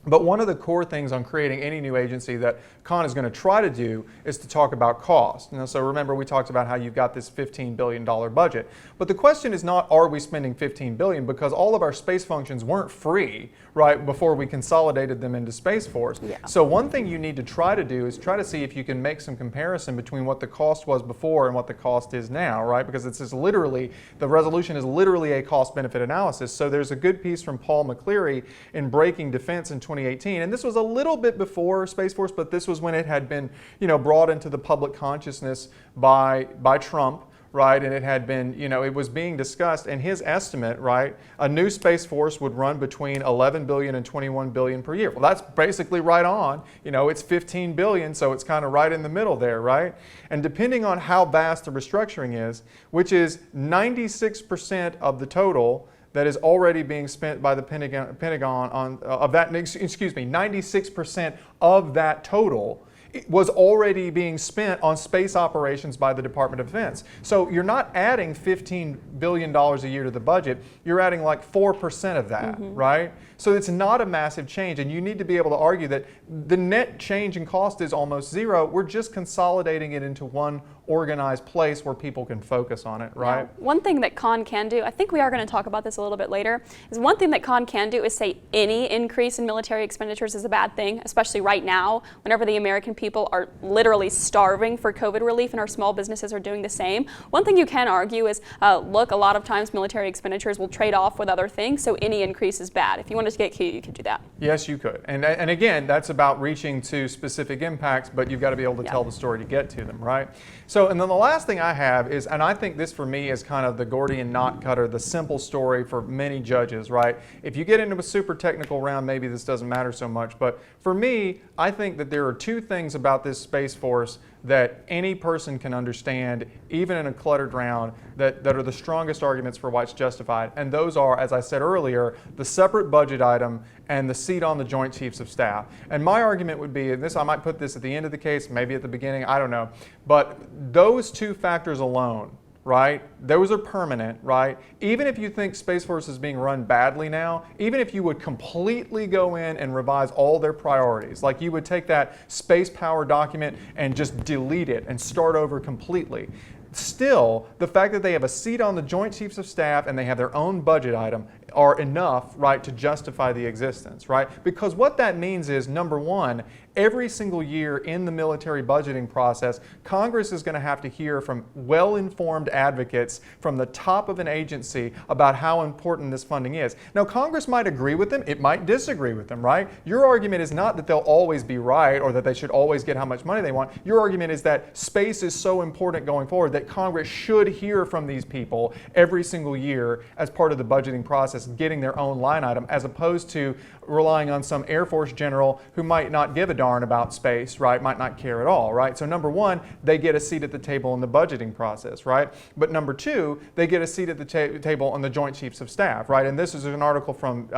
but one of the core things on creating any new agency that Con is going to try to do is to talk about cost. So remember we talked about how you've got this $15 billion budget. But the question is not, are we spending $15 billion? Because all of our space functions weren't free, right, before we consolidated them into Space Force. Yeah. So one thing you need to try to do is try to see if you can make some comparison between what the cost was before and what the cost is now, right? Because it's just literally, the resolution is literally a cost-benefit analysis. So there's a good piece from Paul McCleary in Breaking Defense in 2018, and this was a little bit before Space Force, but this was when it had been, brought into the public consciousness by Trump, right? And it had been, it was being discussed, and his estimate, right, a new Space Force would run between 11 billion and 21 billion per year. Well, that's basically right on. It's 15 billion, so it's kind of right in the middle there, right? And depending on how vast the restructuring is, which is 96% of the total that is already being spent by the Pentagon on, of that, 96% of that total was already being spent on space operations by the Department of Defense. So you're not adding $15 billion a year to the budget, you're adding like 4% of that, right? So it's not a massive change, and you need to be able to argue that the net change in cost is almost zero. We're just consolidating it into one organized place where people can focus on it, right? Now, one thing that Con can do, I think we are going to talk about this a little bit later, is one thing that Con can do is say any increase in military expenditures is a bad thing, especially right now, whenever the American people are literally starving for COVID relief and our small businesses are doing the same. One thing you can argue is, look, a lot of times military expenditures will trade off with other things, so any increase is bad. If you wanted to get cute, you could do that. Yes, you could. And again, that's about reaching to specific impacts, but you've got to be able to tell the story to get to them, right? So, and then the last thing I have is, and I think this for me is kind of the Gordian knot cutter, the simple story for many judges, right? If you get into a super technical round, maybe this doesn't matter so much, but for me, I think that there are two things about this Space Force that any person can understand, even in a cluttered round, that are the strongest arguments for why it's justified. And those are, as I said earlier, the separate budget item and the seat on the Joint Chiefs of Staff. And my argument would be, and this, I might put this at the end of the case, maybe at the beginning, I don't know, but those two factors alone, right? Those are permanent, right? Even if you think Space Force is being run badly now, even if you would completely go in and revise all their priorities, like you would take that space power document and just delete it and start over completely, still, the fact that they have a seat on the Joint Chiefs of Staff and they have their own budget item are enough, right, to justify the existence, right? Because what that means is, number one, every single year in the military budgeting process, Congress is going to have to hear from well-informed advocates from the top of an agency about how important this funding is. Now, Congress might agree with them, it might disagree with them, right? Your argument is not that they'll always be right or that they should always get how much money they want. Your argument is that space is so important going forward that Congress should hear from these people every single year as part of the budgeting process, getting their own line item, as opposed to relying on some Air Force general who might not give a darn about space, right, might not care at all, right? So number one, they get a seat at the table in the budgeting process, right? But number two, they get a seat at the table on the Joint Chiefs of Staff, right? And this is an article from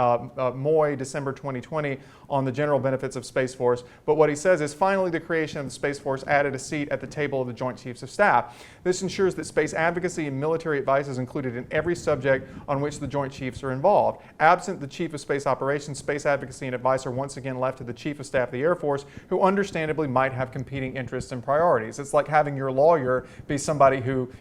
Moy, December 2020, on the general benefits of Space Force. But what he says is, finally, the creation of the Space Force added a seat at the table of the Joint Chiefs of Staff. This ensures that space advocacy and military advice is included in every subject on which the Joint Chiefs are are involved. Absent the Chief of Space Operations, space advocacy and advice are once again left to the Chief of Staff of the Air Force, who understandably might have competing interests and priorities. It's like having your lawyer be somebody who,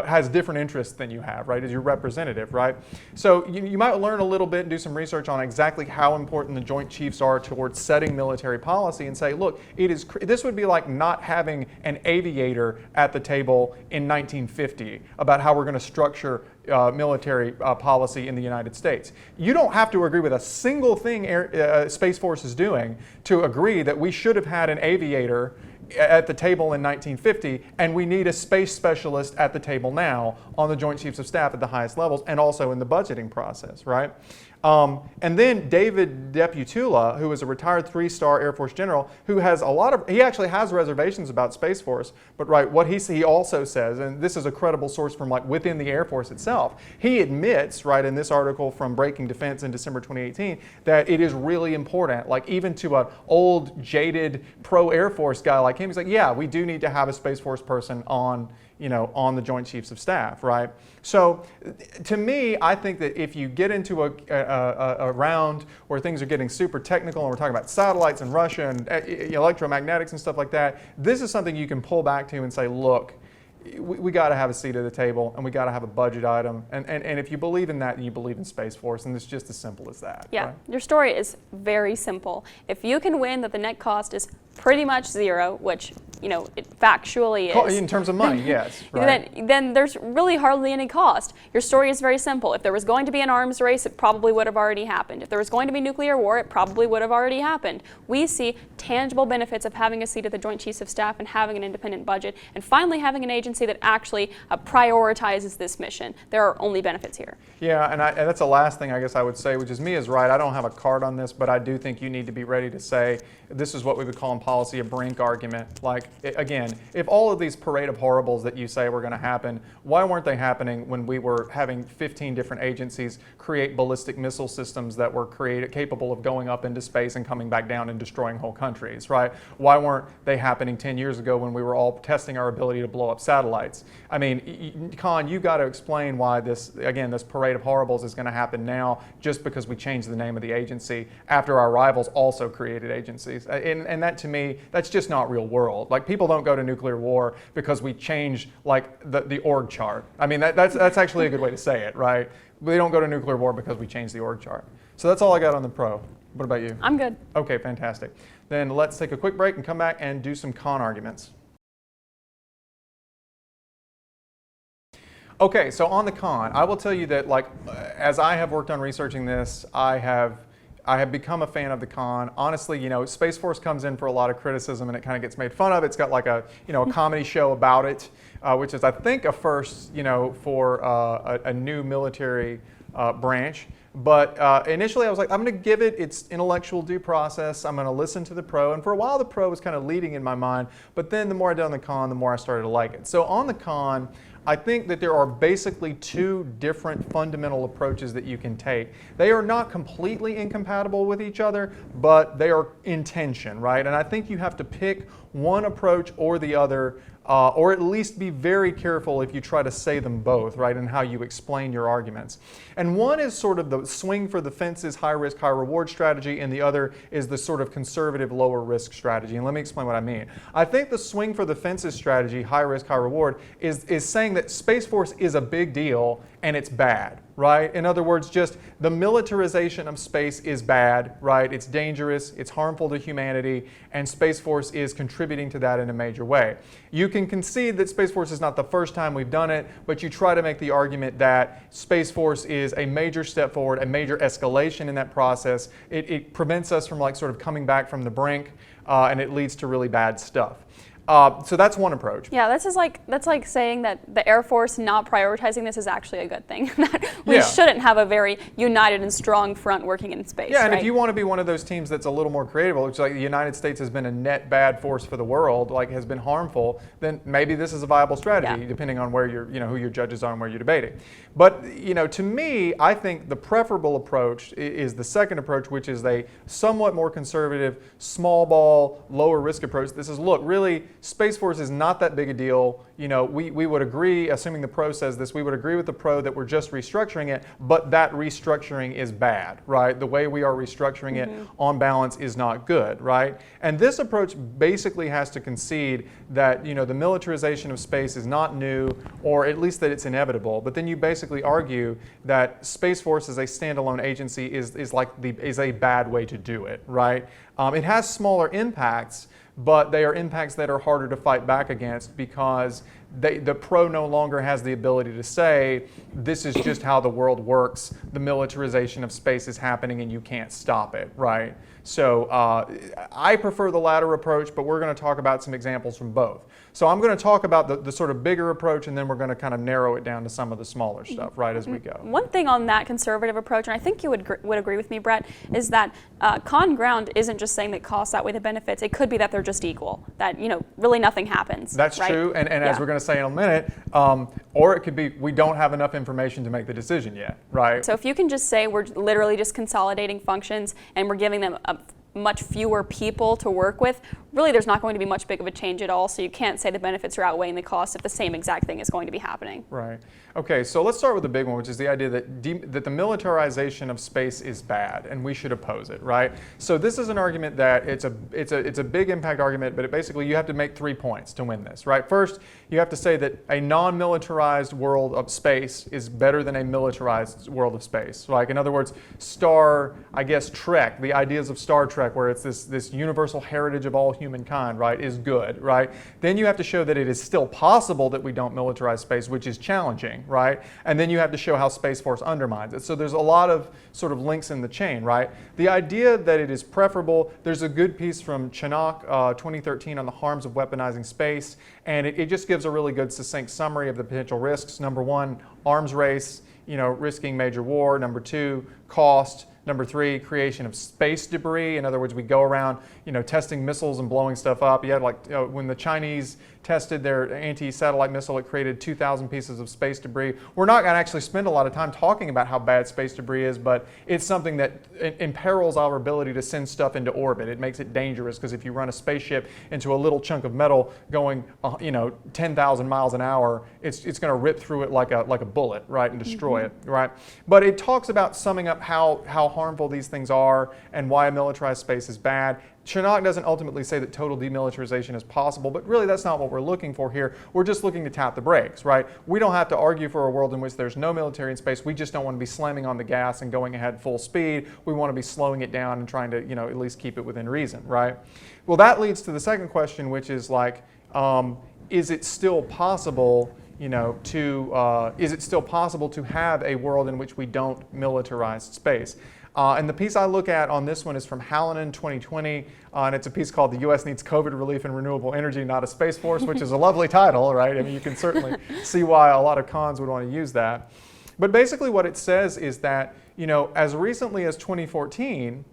has different interests than you have, right, as your representative, right? So you might learn a little bit and do some research on exactly how important the Joint Chiefs are towards setting military policy and say, look, this would be like not having an aviator at the table in 1950 about how we're going to structure military policy in the United States. You don't have to agree with a single thing Space Force is doing to agree that we should have had an aviator at the table in 1950, and we need a space specialist at the table now on the Joint Chiefs of Staff at the highest levels and also in the budgeting process, right? And then David Deputula, who is a retired 3-star Air Force general, who has he actually has reservations about Space Force, but right, what he also says, and this is a credible source from like within the Air Force itself, he admits, right, in this article from Breaking Defense in December 2018, that it is really important, like even to an old, jaded pro-Air Force guy like him, he's like, yeah, we do need to have a Space Force person on the Joint Chiefs of Staff, right? So to me, I think that if you get into a round where things are getting super technical and we're talking about satellites and Russia and electromagnetics and stuff like that, this is something you can pull back to and say, look, we got to have a seat at the table and we got to have a budget item. And if you believe in that, you believe in Space Force, and it's just as simple as that. Yeah, right? Your story is very simple. If you can win that the net cost is pretty much zero, which it factually is. In terms of money, yes. Right. Then there's really hardly any cost. Your story is very simple. If there was going to be an arms race, it probably would have already happened. If there was going to be nuclear war, it probably would have already happened. We see tangible benefits of having a seat at the Joint Chiefs of Staff and having an independent budget, and finally having an agency that actually prioritizes this mission. There are only benefits here. Yeah, and that's the last thing I guess I would say, which is me is right. I don't have a card on this, but I do think you need to be ready to say this is what we would call in policy a brink argument. Like, again, if all of these parade of horribles that you say were going to happen, why weren't they happening when we were having 15 different agencies create ballistic missile systems that were capable of going up into space and coming back down and destroying whole countries, right? Why weren't they happening 10 years ago when we were all testing our ability to blow up satellites? I mean, Con, you've got to explain why this parade of horribles is going to happen now just because we changed the name of the agency after our rivals also created agencies. And that, to me, that's just not real world. Like, people don't go to nuclear war because we change like the org chart. I mean, that's actually a good way to say it, right? They don't go to nuclear war because we change the org chart. So that's all I got on the pro. What about you? I'm good. Okay, fantastic. Then let's take a quick break and come back and do some con arguments. Okay, so on the con, I will tell you that, like, as I have worked on researching this, I have become a fan of the con. Honestly, Space Force comes in for a lot of criticism and it kind of gets made fun of. It's got like a comedy show about it, which is, I think, a first, for a new military branch. But initially I was like, I'm going to give it its intellectual due process. I'm going to listen to the pro. And for a while the pro was kind of leading in my mind. But then the more I did on the con, the more I started to like it. So on the con, I think that there are basically two different fundamental approaches that you can take. They are not completely incompatible with each other, but they are in tension, right? And I think you have to pick one approach or the other, or at least be very careful if you try to say them both, right, and how you explain your arguments. And one is sort of the swing for the fences, high risk, high reward strategy, and the other is the sort of conservative, lower risk strategy. And let me explain what I mean. I think the swing for the fences strategy, high risk, high reward, is saying that Space Force is a big deal and it's bad, right? In other words, just the militarization of space is bad, right? It's dangerous, it's harmful to humanity, and Space Force is contributing to that in a major way. You can concede that Space Force is not the first time we've done it, but you try to make the argument that Space Force is a major step forward, a major escalation in that process. It prevents us from like sort of coming back from the brink, and it leads to really bad stuff. So that's one approach. Yeah, that's like saying that the Air Force not prioritizing this is actually a good thing. We shouldn't have a very united and strong front working in space. Yeah, and if you want to be one of those teams that's a little more creative, which like the United States has been a net bad force for the world, like has been harmful, then maybe this is a viable strategy, depending on where you're, who your judges are and where you're debating. But to me, I think the preferable approach is the second approach, which is a somewhat more conservative, small ball, lower risk approach. This is, look, really Space Force is not that big a deal. You know, we would agree, assuming the pro says this, we would agree with the pro that we're just restructuring it, but that restructuring is bad, right? The way we are restructuring it on balance is not good, right? And this approach basically has to concede that, you know, the militarization of space is not new, or at least that it's inevitable. But then you basically argue that Space Force as a standalone agency is a bad way to do it, right? It has smaller impacts, but they are impacts that are harder to fight back against because the pro no longer has the ability to say, this is just how the world works, the militarization of space is happening and you can't stop it, right? So I prefer the latter approach, but we're going to talk about some examples from both. So I'm going to talk about the sort of bigger approach, and then we're going to kind of narrow it down to some of the smaller stuff, right, as we go. One thing on that conservative approach, and I think you would agree with me, Brett, is that common ground isn't just saying that costs outweigh the benefits. It could be that they're just equal, that, you know, really nothing happens. That's right? true, and as we're going to say in a minute, or it could be we don't have enough information to make the decision yet, right? So if you can just say we're literally just consolidating functions and we're giving them much fewer people to work with, really there's not going to be much big of a change at all, so you can't say the benefits are outweighing the cost if the same exact thing is going to be happening. Right. Okay, so let's start with the big one, which is the idea that the militarization of space is bad and we should oppose it, right? So this is an argument that it's a big impact argument, but basically you have to make 3 points to win this, right? First, you have to say that a non-militarized world of space is better than a militarized world of space. Like, in other words, Trek, the ideas of Star Trek, where it's this universal heritage of all humankind, right, is good, right? Then you have to show that it is still possible that we don't militarize space, which is challenging, right? And then you have to show how Space Force undermines it. So there's a lot of sort of links in the chain, right? The idea that it is preferable, there's a good piece from Chinook 2013 on the harms of weaponizing space, and it just gives a really good succinct summary of the potential risks. Number 1, arms race, you know, risking major war. Number 2, cost. Number 3, creation of space debris. In other words, we go around, you know, testing missiles and blowing stuff up. You had when the Chinese tested their anti-satellite missile, it created 2,000 pieces of space debris. We're not going to actually spend a lot of time talking about how bad space debris is, but it's something that imperils our ability to send stuff into orbit. It makes it dangerous because if you run a spaceship into a little chunk of metal going, 10,000 miles an hour, it's going to rip through it like a bullet, right, and destroy it, right? But it talks about summing up how harmful these things are and why a militarized space is bad. Chinook doesn't ultimately say that total demilitarization is possible, but really that's not what we're looking for here. We're just looking to tap the brakes, right? We don't have to argue for a world in which there's no military in space. We just don't want to be slamming on the gas and going ahead full speed. We want to be slowing it down and trying to, at least keep it within reason, right? Well, that leads to the second question, which is like, is it still possible to have a world in which we don't militarize space? And the piece I look at on this one is from Hallinan 2020, and it's a piece called "The U.S. Needs COVID Relief and Renewable Energy, Not a Space Force," which is a lovely title, right? I mean, you can certainly see why a lot of cons would want to use that. But basically what it says is that, as recently as 2014,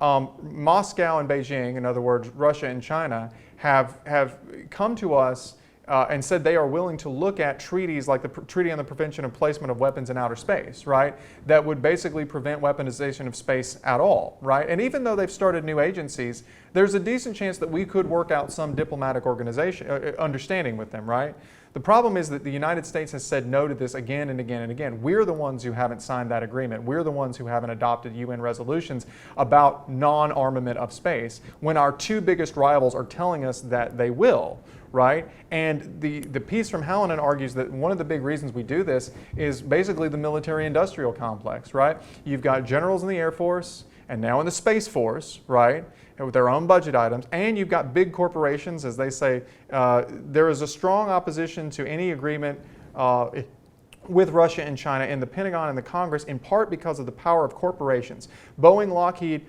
Moscow and Beijing, in other words, Russia and China, have come to us and said they are willing to look at treaties like the Treaty on the Prevention and Placement of Weapons in Outer Space, right? That would basically prevent weaponization of space at all, right? And even though they've started new agencies, there's a decent chance that we could work out some diplomatic understanding with them, right? The problem is that the United States has said no to this again and again and again. We're the ones who haven't signed that agreement. We're the ones who haven't adopted UN resolutions about non-armament of space when our two biggest rivals are telling us that they will, right? And the piece from Hallinan argues that one of the big reasons we do this is basically the military-industrial complex, right? You've got generals in the Air Force and now in the Space Force, right? With their own budget items, and you've got big corporations, as they say. There is a strong opposition to any agreement with Russia and China in the Pentagon and the Congress, in part because of the power of corporations. Boeing, Lockheed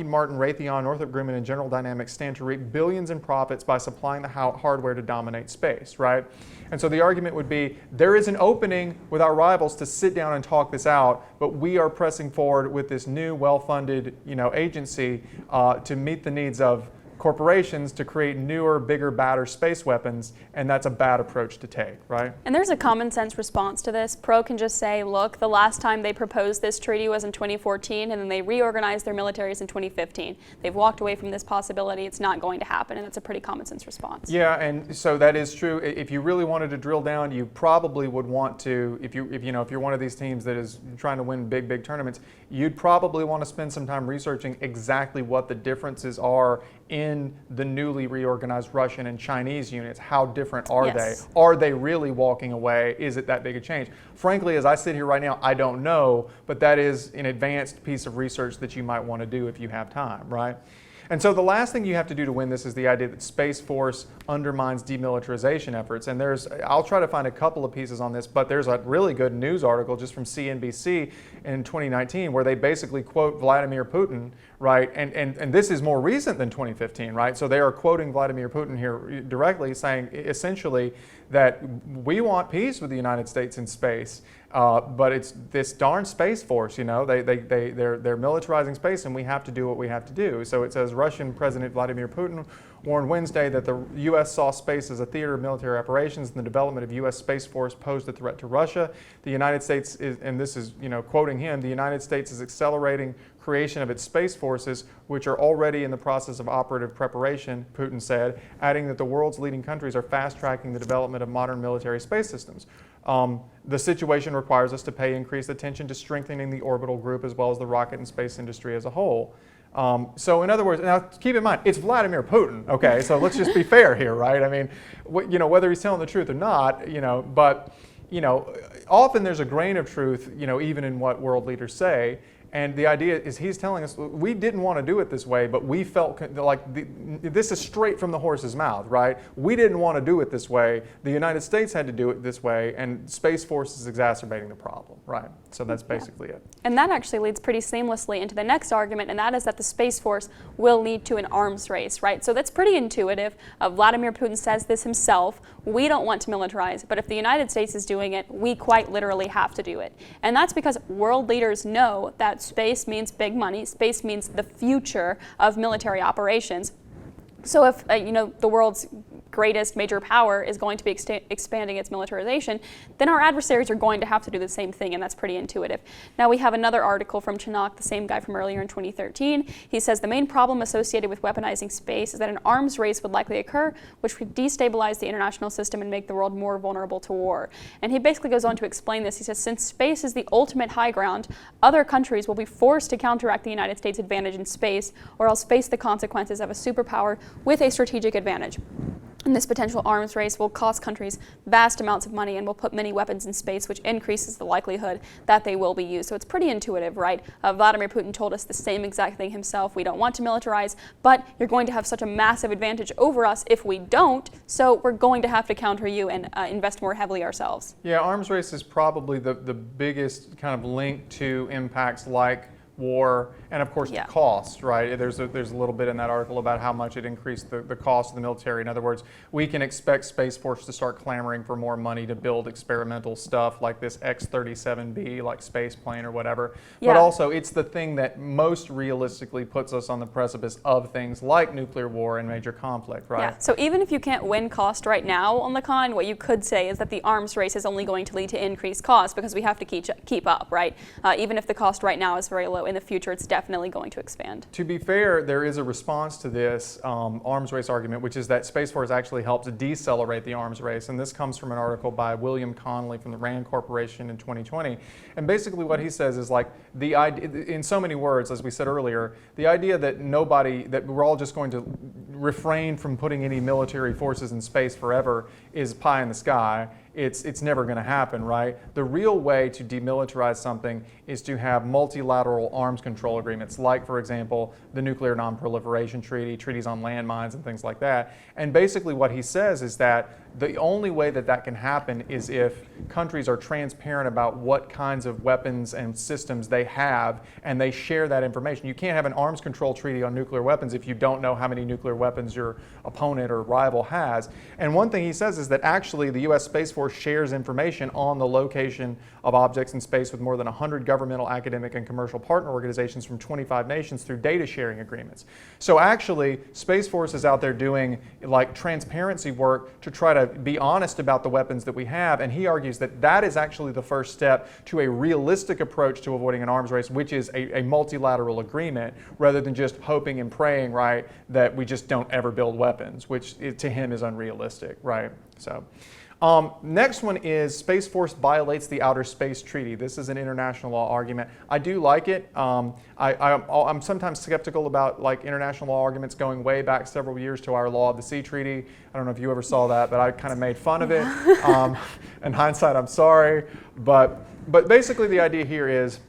Martin, Raytheon, Northrop Grumman, and General Dynamics stand to reap billions in profits by supplying the hardware to dominate space, right? And so the argument would be, there is an opening with our rivals to sit down and talk this out, but we are pressing forward with this new, well-funded, agency to meet the needs of corporations to create newer, bigger, badder space weapons, and that's a bad approach to take, right? And there's a common sense response to this. Pro can just say, look, the last time they proposed this treaty was in 2014, and then they reorganized their militaries in 2015. They've walked away from this possibility. It's not going to happen, and that's a pretty common sense response. Yeah, and so that is true. If you really wanted to drill down, you probably would want to, if you're one of these teams that is trying to win big tournaments, you'd probably want to spend some time researching exactly what the differences are in the newly reorganized Russian and Chinese units. How different are they? Are they really walking away? Is it that big a change? Frankly, as I sit here right now, I don't know, but that is an advanced piece of research that you might want to do if you have time, right? And so the last thing you have to do to win this is the idea that Space Force undermines demilitarization efforts. And I'll try to find a couple of pieces on this, but there's a really good news article just from CNBC in 2019 where they basically quote Vladimir Putin, right? And this is more recent than 2015, right? So they are quoting Vladimir Putin here directly, saying essentially that we want peace with the United States in space. But it's this darn Space Force, they're militarizing space, and we have to do what we have to do. So it says Russian President Vladimir Putin warned Wednesday that the U.S. saw space as a theater of military operations, and the development of U.S. Space Force posed a threat to Russia. The United States is, and this is quoting him, the United States is accelerating creation of its space forces, which are already in the process of operative preparation, Putin said, adding that the world's leading countries are fast-tracking the development of modern military space systems. The situation requires us to pay increased attention to strengthening the orbital group as well as the rocket and space industry as a whole. So in other words, now keep in mind, it's Vladimir Putin, okay? So let's just be fair here, right? I mean, whether he's telling the truth or not, but often there's a grain of truth, even in what world leaders say. And the idea is he's telling us we didn't want to do it this way, but we felt like this is straight from the horse's mouth, right? We didn't want to do it this way. The United States had to do it this way, and Space Force is exacerbating the problem, right? So that's basically it. And that actually leads pretty seamlessly into the next argument, and that is that the Space Force will lead to an arms race, right? So that's pretty intuitive. Vladimir Putin says this himself. We don't want to militarize, but if the United States is doing it, we quite literally have to do it. And that's because world leaders know that space means big money. Space means the future of military operations. So if the world's greatest major power is going to be expanding its militarization, then our adversaries are going to have to do the same thing, and that's pretty intuitive. Now we have another article from Chanak, the same guy from earlier in 2013. He says the main problem associated with weaponizing space is that an arms race would likely occur, which would destabilize the international system and make the world more vulnerable to war. And he basically goes on to explain this. He says, since space is the ultimate high ground, other countries will be forced to counteract the United States' advantage in space, or else face the consequences of a superpower with a strategic advantage. And this potential arms race will cost countries vast amounts of money and will put many weapons in space, which increases the likelihood that they will be used. So it's pretty intuitive, right? Vladimir Putin told us the same exact thing himself. We don't want to militarize, but you're going to have such a massive advantage over us if we don't, so we're going to have to counter you and invest more heavily ourselves. Yeah, arms race is probably the biggest kind of link to impacts like war and of course the cost, right? There's a little bit in that article about how much it increased the cost of the military. In other words, we can expect Space Force to start clamoring for more money to build experimental stuff like this X-37B, like space plane or whatever. But also it's the thing that most realistically puts us on the precipice of things like nuclear war and major conflict, right? Yeah, so even if you can't win cost right now on the con, what you could say is that the arms race is only going to lead to increased cost because we have to keep up, right? Even if the cost right now is very low, in the future it's definitely going to expand. To be fair, there is a response to this arms race argument, which is that Space Force actually helps decelerate the arms race. And this comes from an article by William Connolly from the RAND Corporation in 2020. And basically what he says is like the idea, in so many words, as we said earlier, the idea that that we're all just going to refrain from putting any military forces in space forever is pie in the sky. It's never going to happen, right? The real way to demilitarize something is to have multilateral arms control agreements, like, for example, the Nuclear Non-Proliferation Treaty, treaties on landmines and things like that. And basically what he says is that the only way that can happen is if countries are transparent about what kinds of weapons and systems they have, and they share that information. You can't have an arms control treaty on nuclear weapons if you don't know how many nuclear weapons your opponent or rival has. And one thing he says is that actually the U.S. Space Force shares information on the location of objects in space with more than 100 governmental, academic, and commercial partner organizations from 25 nations through data sharing agreements. So actually, Space Force is out there doing like transparency work to try to be honest about the weapons that we have, and he argues that that is actually the first step to a realistic approach to avoiding an arms race, which is a multilateral agreement, rather than just hoping and praying, right, that we just don't ever build weapons, which to him is unrealistic, right? So. Next one is Space Force violates the Outer Space Treaty. This is an international law argument. I do like it. I'm sometimes skeptical about like international law arguments going way back several years to our Law of the Sea Treaty. I don't know if you ever saw that, but I kind of made fun of it. In hindsight, I'm sorry. But basically the idea here is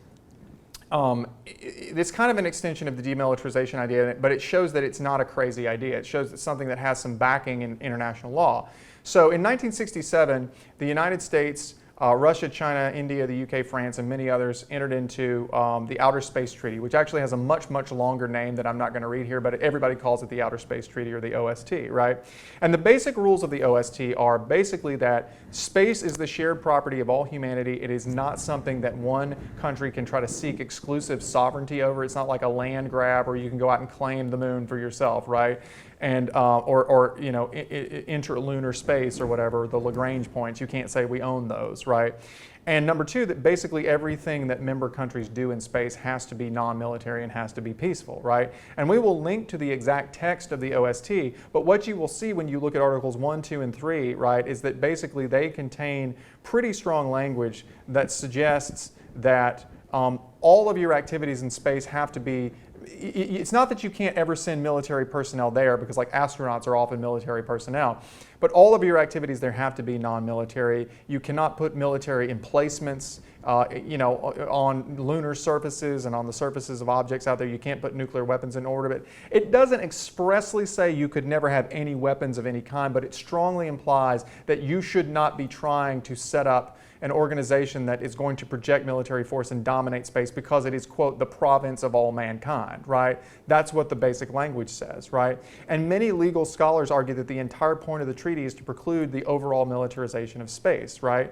it's kind of an extension of the demilitarization idea, but it shows that it's not a crazy idea. It shows that something that has some backing in international law. So in 1967, the United States, Russia, China, India, the UK, France, and many others entered into the Outer Space Treaty, which actually has a much, much longer name that I'm not going to read here, but everybody calls it the Outer Space Treaty or the OST, right? And the basic rules of the OST are basically that space is the shared property of all humanity. It is not something that one country can try to seek exclusive sovereignty over. It's not like a land grab where you can go out and claim the moon for yourself, right? And or you know, interlunar space or whatever, the Lagrange points, you can't say we own those, right? And number two, that basically everything that member countries do in space has to be non-military and has to be peaceful, right? And we will link to the exact text of the OST, but what you will see when you look at Articles 1, 2, and 3, right, is that basically they contain pretty strong language that suggests that all of your activities in space have to be. It's not that you can't ever send military personnel there, because like astronauts are often military personnel, but all of your activities there have to be non-military. You cannot put military emplacements, you know, on lunar surfaces and on the surfaces of objects out there. You can't put nuclear weapons in orbit. It doesn't expressly say you could never have any weapons of any kind, but it strongly implies that you should not be trying to set up an organization that is going to project military force and dominate space because it is, quote, the province of all mankind, right? That's what the basic language says, right? And many legal scholars argue that the entire point of the treaty is to preclude the overall militarization of space, right?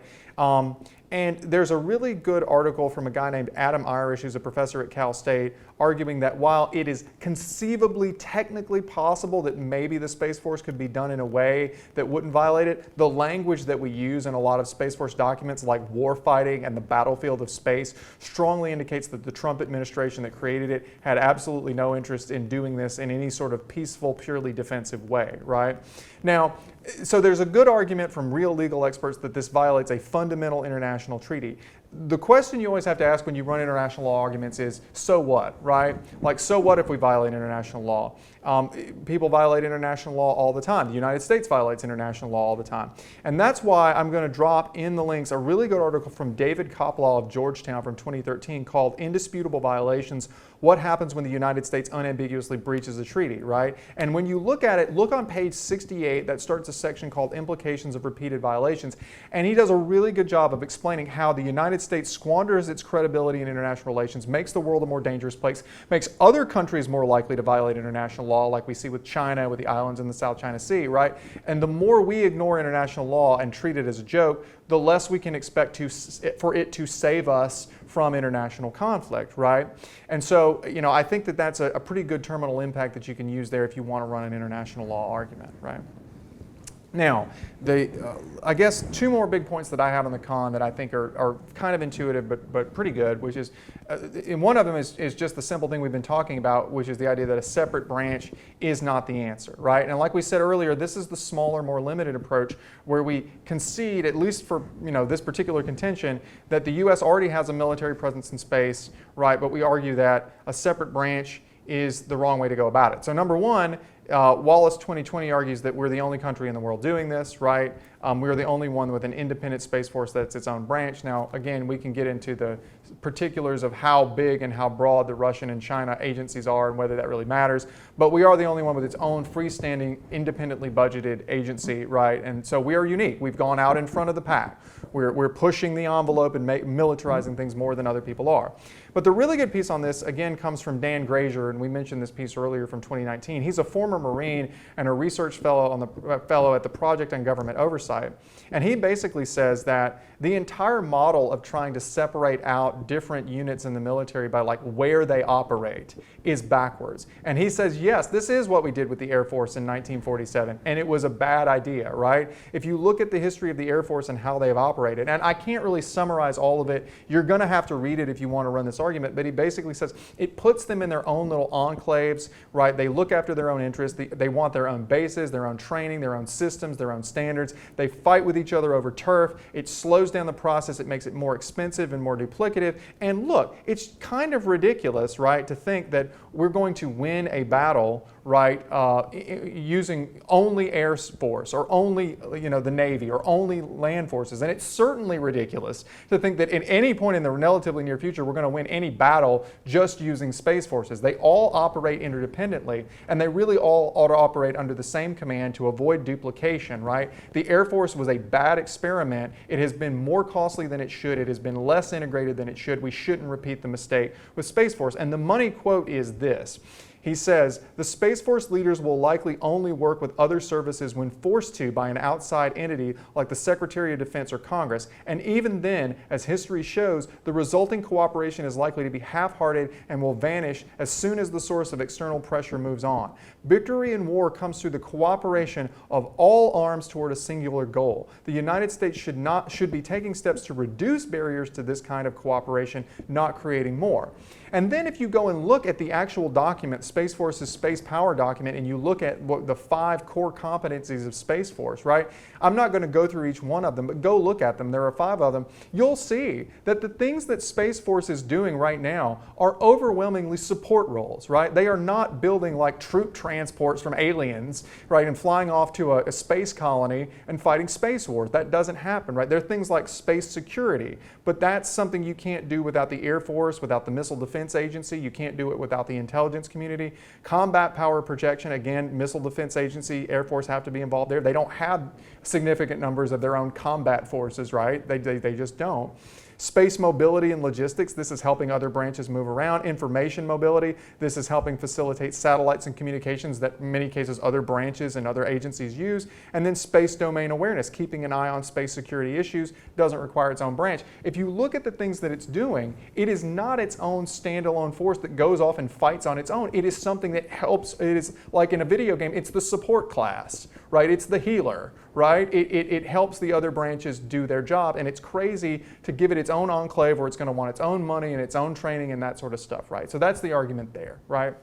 And there's a really good article from a guy named Adam Irish, who's a professor at Cal State, arguing that while it is conceivably technically possible that maybe the Space Force could be done in a way that wouldn't violate it, the language that we use in a lot of Space Force documents like warfighting and the battlefield of space strongly indicates that the Trump administration that created it had absolutely no interest in doing this in any sort of peaceful, purely defensive way, right? Now, so there's a good argument from real legal experts that this violates a fundamental international treaty. The question you always have to ask when you run international law arguments is, so what, right? Like, so what if we violate international law? People violate international law all the time. The United States violates international law all the time. And that's why I'm going to drop in the links a really good article from David Koplaw of Georgetown from 2013 called Indisputable Violations: What Happens When the United States Unambiguously Breaches a Treaty, right? And when you look at it, look on page 68, that starts a section called Implications of Repeated Violations. And he does a really good job of explaining how the United States squanders its credibility in international relations, makes the world a more dangerous place, makes other countries more likely to violate international law, like we see with China, with the islands in the South China Sea, right? And the more we ignore international law and treat it as a joke, the less we can expect for it to save us from international conflict, right? And so, you know, I think that that's a pretty good terminal impact that you can use there if you want to run an international law argument, right? Now, I guess two more big points that I have on the con that I think are kind of intuitive but pretty good, which is, and one of them is just the simple thing we've been talking about, which is the idea that a separate branch is not the answer, right? And like we said earlier, this is the smaller, more limited approach where we concede, at least for this particular contention, that the U.S. already has a military presence in space, right? But we argue that a separate branch is the wrong way to go about it. So number one, Wallace 2020 argues that we're the only country in the world doing this, right? We're the only one with an independent Space Force that's its own branch. Now, again, we can get into the particulars of how big and how broad the Russian and China agencies are and whether that really matters, but we are the only one with its own freestanding, independently budgeted agency, right? And so we are unique. We've gone out in front of the pack. We're pushing the envelope and militarizing things more than other people are. But the really good piece on this, again, comes from Dan Grazier, and we mentioned this piece earlier from 2019. He's a former Marine and a research fellow at the Project on Government Oversight. oversight. And he basically says that the entire model of trying to separate out different units in the military by like where they operate is backwards. And he says, yes, this is what we did with the Air Force in 1947, and it was a bad idea, right? If you look at the history of the Air Force and how they've operated, and I can't really summarize all of it, you're going to have to read it if you want to run this argument, but he basically says it puts them in their own little enclaves, right? They look after their own interests, they want their own bases, their own training, their own systems, their own standards. They fight with each other over turf. It slows down the process. It makes it more expensive and more duplicative. And look, it's kind of ridiculous, right, to think that we're going to win a battle, right, using only Air Force or only, the Navy or only land forces. And it's certainly ridiculous to think that at any point in the relatively near future we're going to win any battle just using Space Forces. They all operate interdependently, and they really all ought to operate under the same command to avoid duplication, right? The Air Force was a bad experiment. It has been more costly than it should. It has been less integrated than it should. We shouldn't repeat the mistake with Space Force. And the money quote is this. He says, the Space Force leaders will likely only work with other services when forced to by an outside entity like the Secretary of Defense or Congress. And even then, as history shows, the resulting cooperation is likely to be half-hearted and will vanish as soon as the source of external pressure moves on. Victory in war comes through the cooperation of all arms toward a singular goal. The United States should be taking steps to reduce barriers to this kind of cooperation, not creating more. And then if you go and look at the actual document, Space Force's Space Power document, and you look at what the 5 core competencies of Space Force, right? I'm not going to go through each one of them, but go look at them. There are 5 of them. You'll see that the things that Space Force is doing right now are overwhelmingly support roles, right? They are not building like troop transports from aliens, right, and flying off to a space colony and fighting space wars. That doesn't happen, right? There are things like space security, but that's something you can't do without the Air Force, without the Missile Defense Agency. You can't do it without the intelligence community. Combat power projection, again, Missile Defense Agency, Air Force have to be involved there. They don't have significant numbers of their own combat forces, right? They just don't. Space mobility and logistics, this is helping other branches move around. Information mobility, this is helping facilitate satellites and communications that in many cases other branches and other agencies use. And then space domain awareness, keeping an eye on space security issues, doesn't require its own branch. If you look at the things that it's doing, it is not its own standalone force that goes off and fights on its own. It is something that helps. It is like in a video game, it's the support class, right? It's the healer, right? It helps the other branches do their job, and it's crazy to give it its own enclave where it's going to want its own money and its own training and that sort of stuff, right? So that's the argument there, right?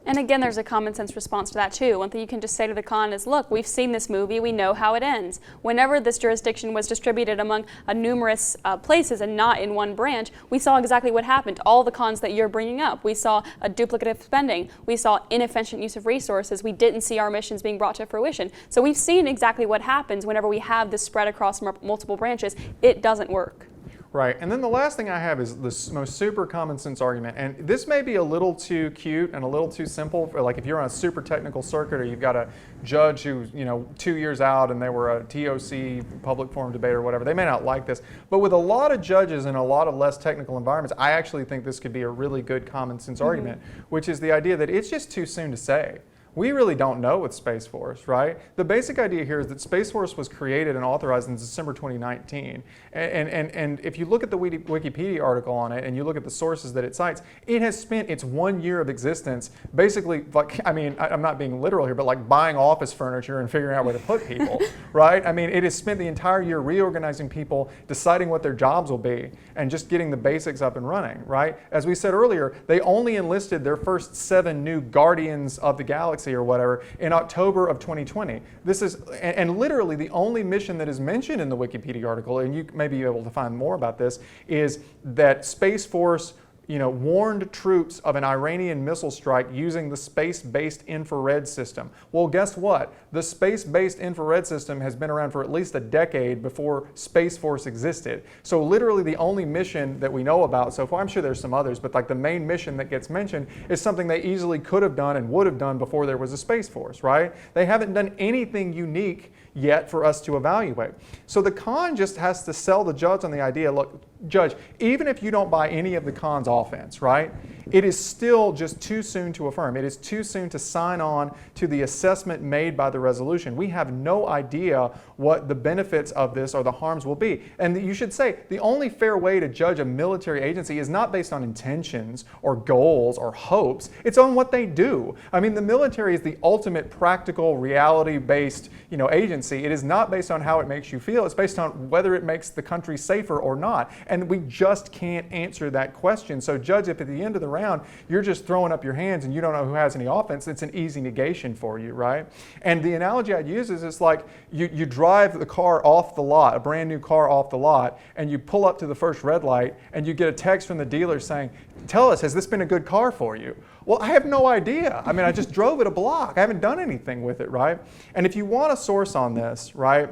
And again, there's a common sense response to that too. One thing you can just say to the con is, look, we've seen this movie, we know how it ends. Whenever this jurisdiction was distributed among numerous places and not in one branch, we saw exactly what happened. All the cons that you're bringing up. We saw a duplicative spending. We saw inefficient use of resources. We didn't see our missions being brought to fruition. So we've seen exactly what happens whenever we have this spread across multiple branches. It doesn't work. Right, and then the last thing I have is the most super common sense argument, and this may be a little too cute and a little too simple for, like, if you're on a super technical circuit or you've got a judge who's 2 years out and they were a TOC, public forum debate or whatever, they may not like this. But with a lot of judges in a lot of less technical environments, I actually think this could be a really good common sense argument, which is the idea that it's just too soon to say. We really don't know with Space Force, right? The basic idea here is that Space Force was created and authorized in December 2019. And if you look at the Wikipedia article on it and you look at the sources that it cites, it has spent its 1 year of existence basically, like, I mean, I'm not being literal here, but like buying office furniture and figuring out where to put people, right? I mean, it has spent the entire year reorganizing people, deciding what their jobs will be, and just getting the basics up and running, right? As we said earlier, they only enlisted their first 7 new Guardians of the Galaxy or whatever in October of 2020. This is, and literally the only mission that is mentioned in the Wikipedia article, and you may be able to find more about this, is that Space Force warned troops of an Iranian missile strike using the space-based infrared system. Well, guess what? The space-based infrared system has been around for at least a decade before Space Force existed. So literally the only mission that we know about so far, I'm sure there's some others, but like the main mission that gets mentioned is something they easily could have done and would have done before there was a Space Force, right? They haven't done anything unique yet for us to evaluate. So the con just has to sell the judge on the idea, look, Judge, even if you don't buy any of the Khan's offense, right, it is still just too soon to affirm. It is too soon to sign on to the assessment made by the resolution. We have no idea what the benefits of this or the harms will be. And you should say the only fair way to judge a military agency is not based on intentions or goals or hopes. It's on what they do. I mean, the military is the ultimate practical, reality-based, agency. It is not based on how it makes you feel. It's based on whether it makes the country safer or not. And we just can't answer that question. So, Judge, if at the end of the round you're just throwing up your hands and you don't know who has any offense, it's an easy negation for you, right? And the analogy I'd use is it's like you drive the car off the lot, a brand new car off the lot, and you pull up to the first red light and you get a text from the dealer saying, "Tell us, has this been a good car for you?" Well, I have no idea. I mean, I just drove it a block. I haven't done anything with it, right? And if you want a source on this, right,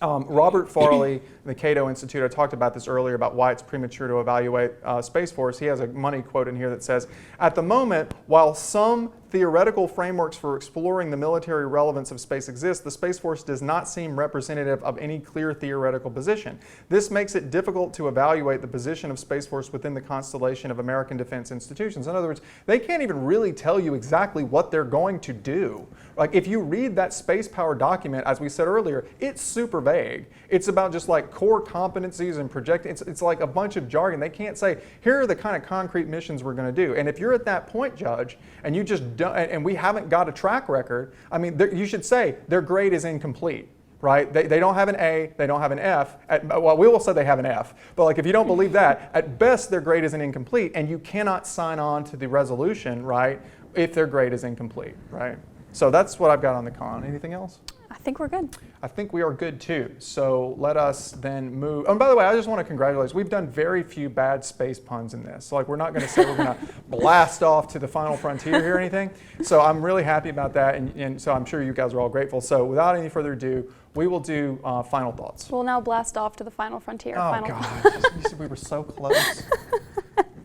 Robert Farley, the Cato Institute, I talked about this earlier about why it's premature to evaluate Space Force. He has a money quote in here that says, "At the moment, while some theoretical frameworks for exploring the military relevance of space exist, the Space Force does not seem representative of any clear theoretical position. This makes it difficult to evaluate the position of Space Force within the constellation of American defense institutions." In other words, they can't even really tell you exactly what they're going to do. Like, if you read that space power document, as we said earlier, it's super vague. It's about just like core competencies and projecting. It's like a bunch of jargon. They can't say, here are the kind of concrete missions we're going to do. And if you're at that point, Judge, and you just don't, and we haven't got a track record, I mean, you should say their grade is incomplete. Right? They don't have an A, they don't have an F. Well, we will say they have an F, but like if you don't believe that, at best their grade is incomplete, and you cannot sign on to the resolution, right, if their grade is incomplete, right? So that's what I've got on the con. Anything else? I think we're good. I think we are good too. So let us then move. Oh, and by the way, I just want to congratulate us. We've done very few bad space puns in this. So like we're not going to say we're going to blast off to the final frontier here or anything. So I'm really happy about that, and so I'm sure you guys are all grateful. So without any further ado, we will do final thoughts. We'll now blast off to the final frontier. Oh, God. You said we were so close.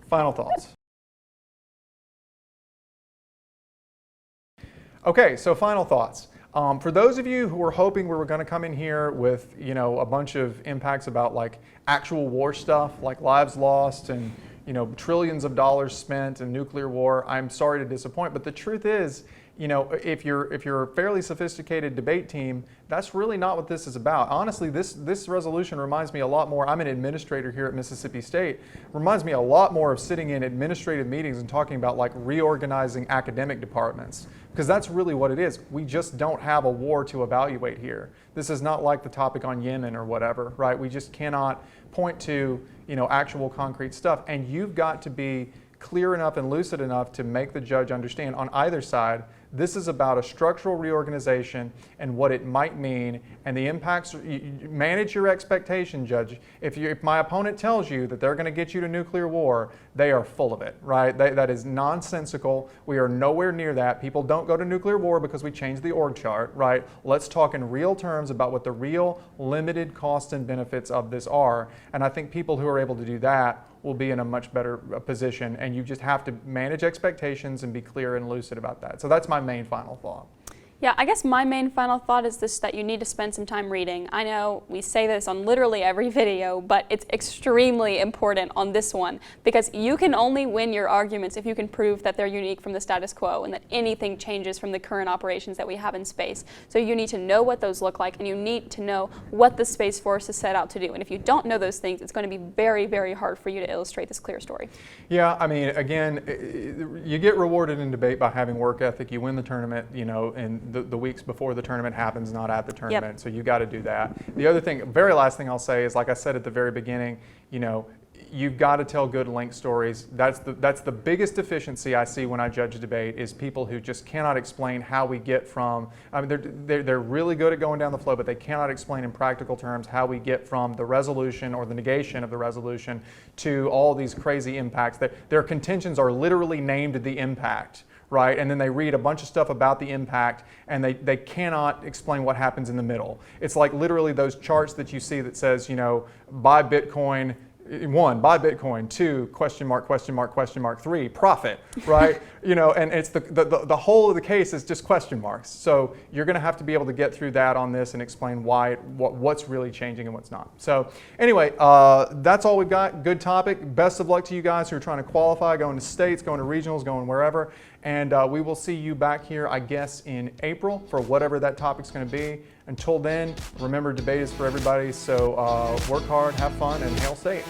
Final thoughts. Okay, so final thoughts. For those of you who were hoping we were going to come in here with, a bunch of impacts about like actual war stuff, like lives lost and, trillions of dollars spent in nuclear war, I'm sorry to disappoint. But the truth is, if you're a fairly sophisticated debate team, that's really not what this is about. Honestly, this resolution reminds me a lot more. I'm an administrator here at Mississippi State. Reminds me a lot more of sitting in administrative meetings and talking about like reorganizing academic departments, because that's really what it is. We just don't have a war to evaluate here. This is not like the topic on Yemen or whatever, right? We just cannot point to, actual concrete stuff. And you've got to be clear enough and lucid enough to make the judge understand on either side, this is about a structural reorganization and what it might mean and the impacts. Manage your expectation, Judge. If my opponent tells you that they're going to get you to nuclear war, they are full of it, right? That is nonsensical. We are nowhere near that. People don't go to nuclear war because we changed the org chart, right? Let's talk in real terms about what the real limited costs and benefits of this are. And I think people who are able to do that will be in a much better position, and you just have to manage expectations and be clear and lucid about that. So that's my main final thought. Yeah, I guess my main final thought is this, that you need to spend some time reading. I know we say this on literally every video, but it's extremely important on this one, because you can only win your arguments if you can prove that they're unique from the status quo and that anything changes from the current operations that we have in space. So you need to know what those look like, and you need to know what the Space Force is set out to do. And if you don't know those things, it's going to be very, very hard for you to illustrate this clear story. Yeah, I mean, again, you get rewarded in debate by having work ethic. You win the tournament, and the weeks before the tournament happens, not at the tournament. Yep. So you got to do that. The other thing, very last thing I'll say is, like I said at the very beginning, you've got to tell good link stories. That's the biggest deficiency I see when I judge a debate, is people who just cannot explain how we get from, I mean, they're really good at going down the flow, but they cannot explain in practical terms how we get from the resolution or the negation of the resolution to all these crazy impacts. Their contentions are literally named the impact. Right, and then they read a bunch of stuff about the impact, and they cannot explain what happens in the middle. It's like literally those charts that you see that says, buy Bitcoin, 1, buy Bitcoin. 2, question mark, question mark, question mark. 3, profit, right? And it's the whole of the case is just question marks. So you're going to have to be able to get through that on this and explain what's really changing and what's not. So anyway, that's all we've got. Good topic. Best of luck to you guys who are trying to qualify, going to states, going to regionals, going wherever. And we will see you back here, I guess, in April for whatever that topic's going to be. Until then, remember, debate is for everybody. So work hard, have fun, and hail state.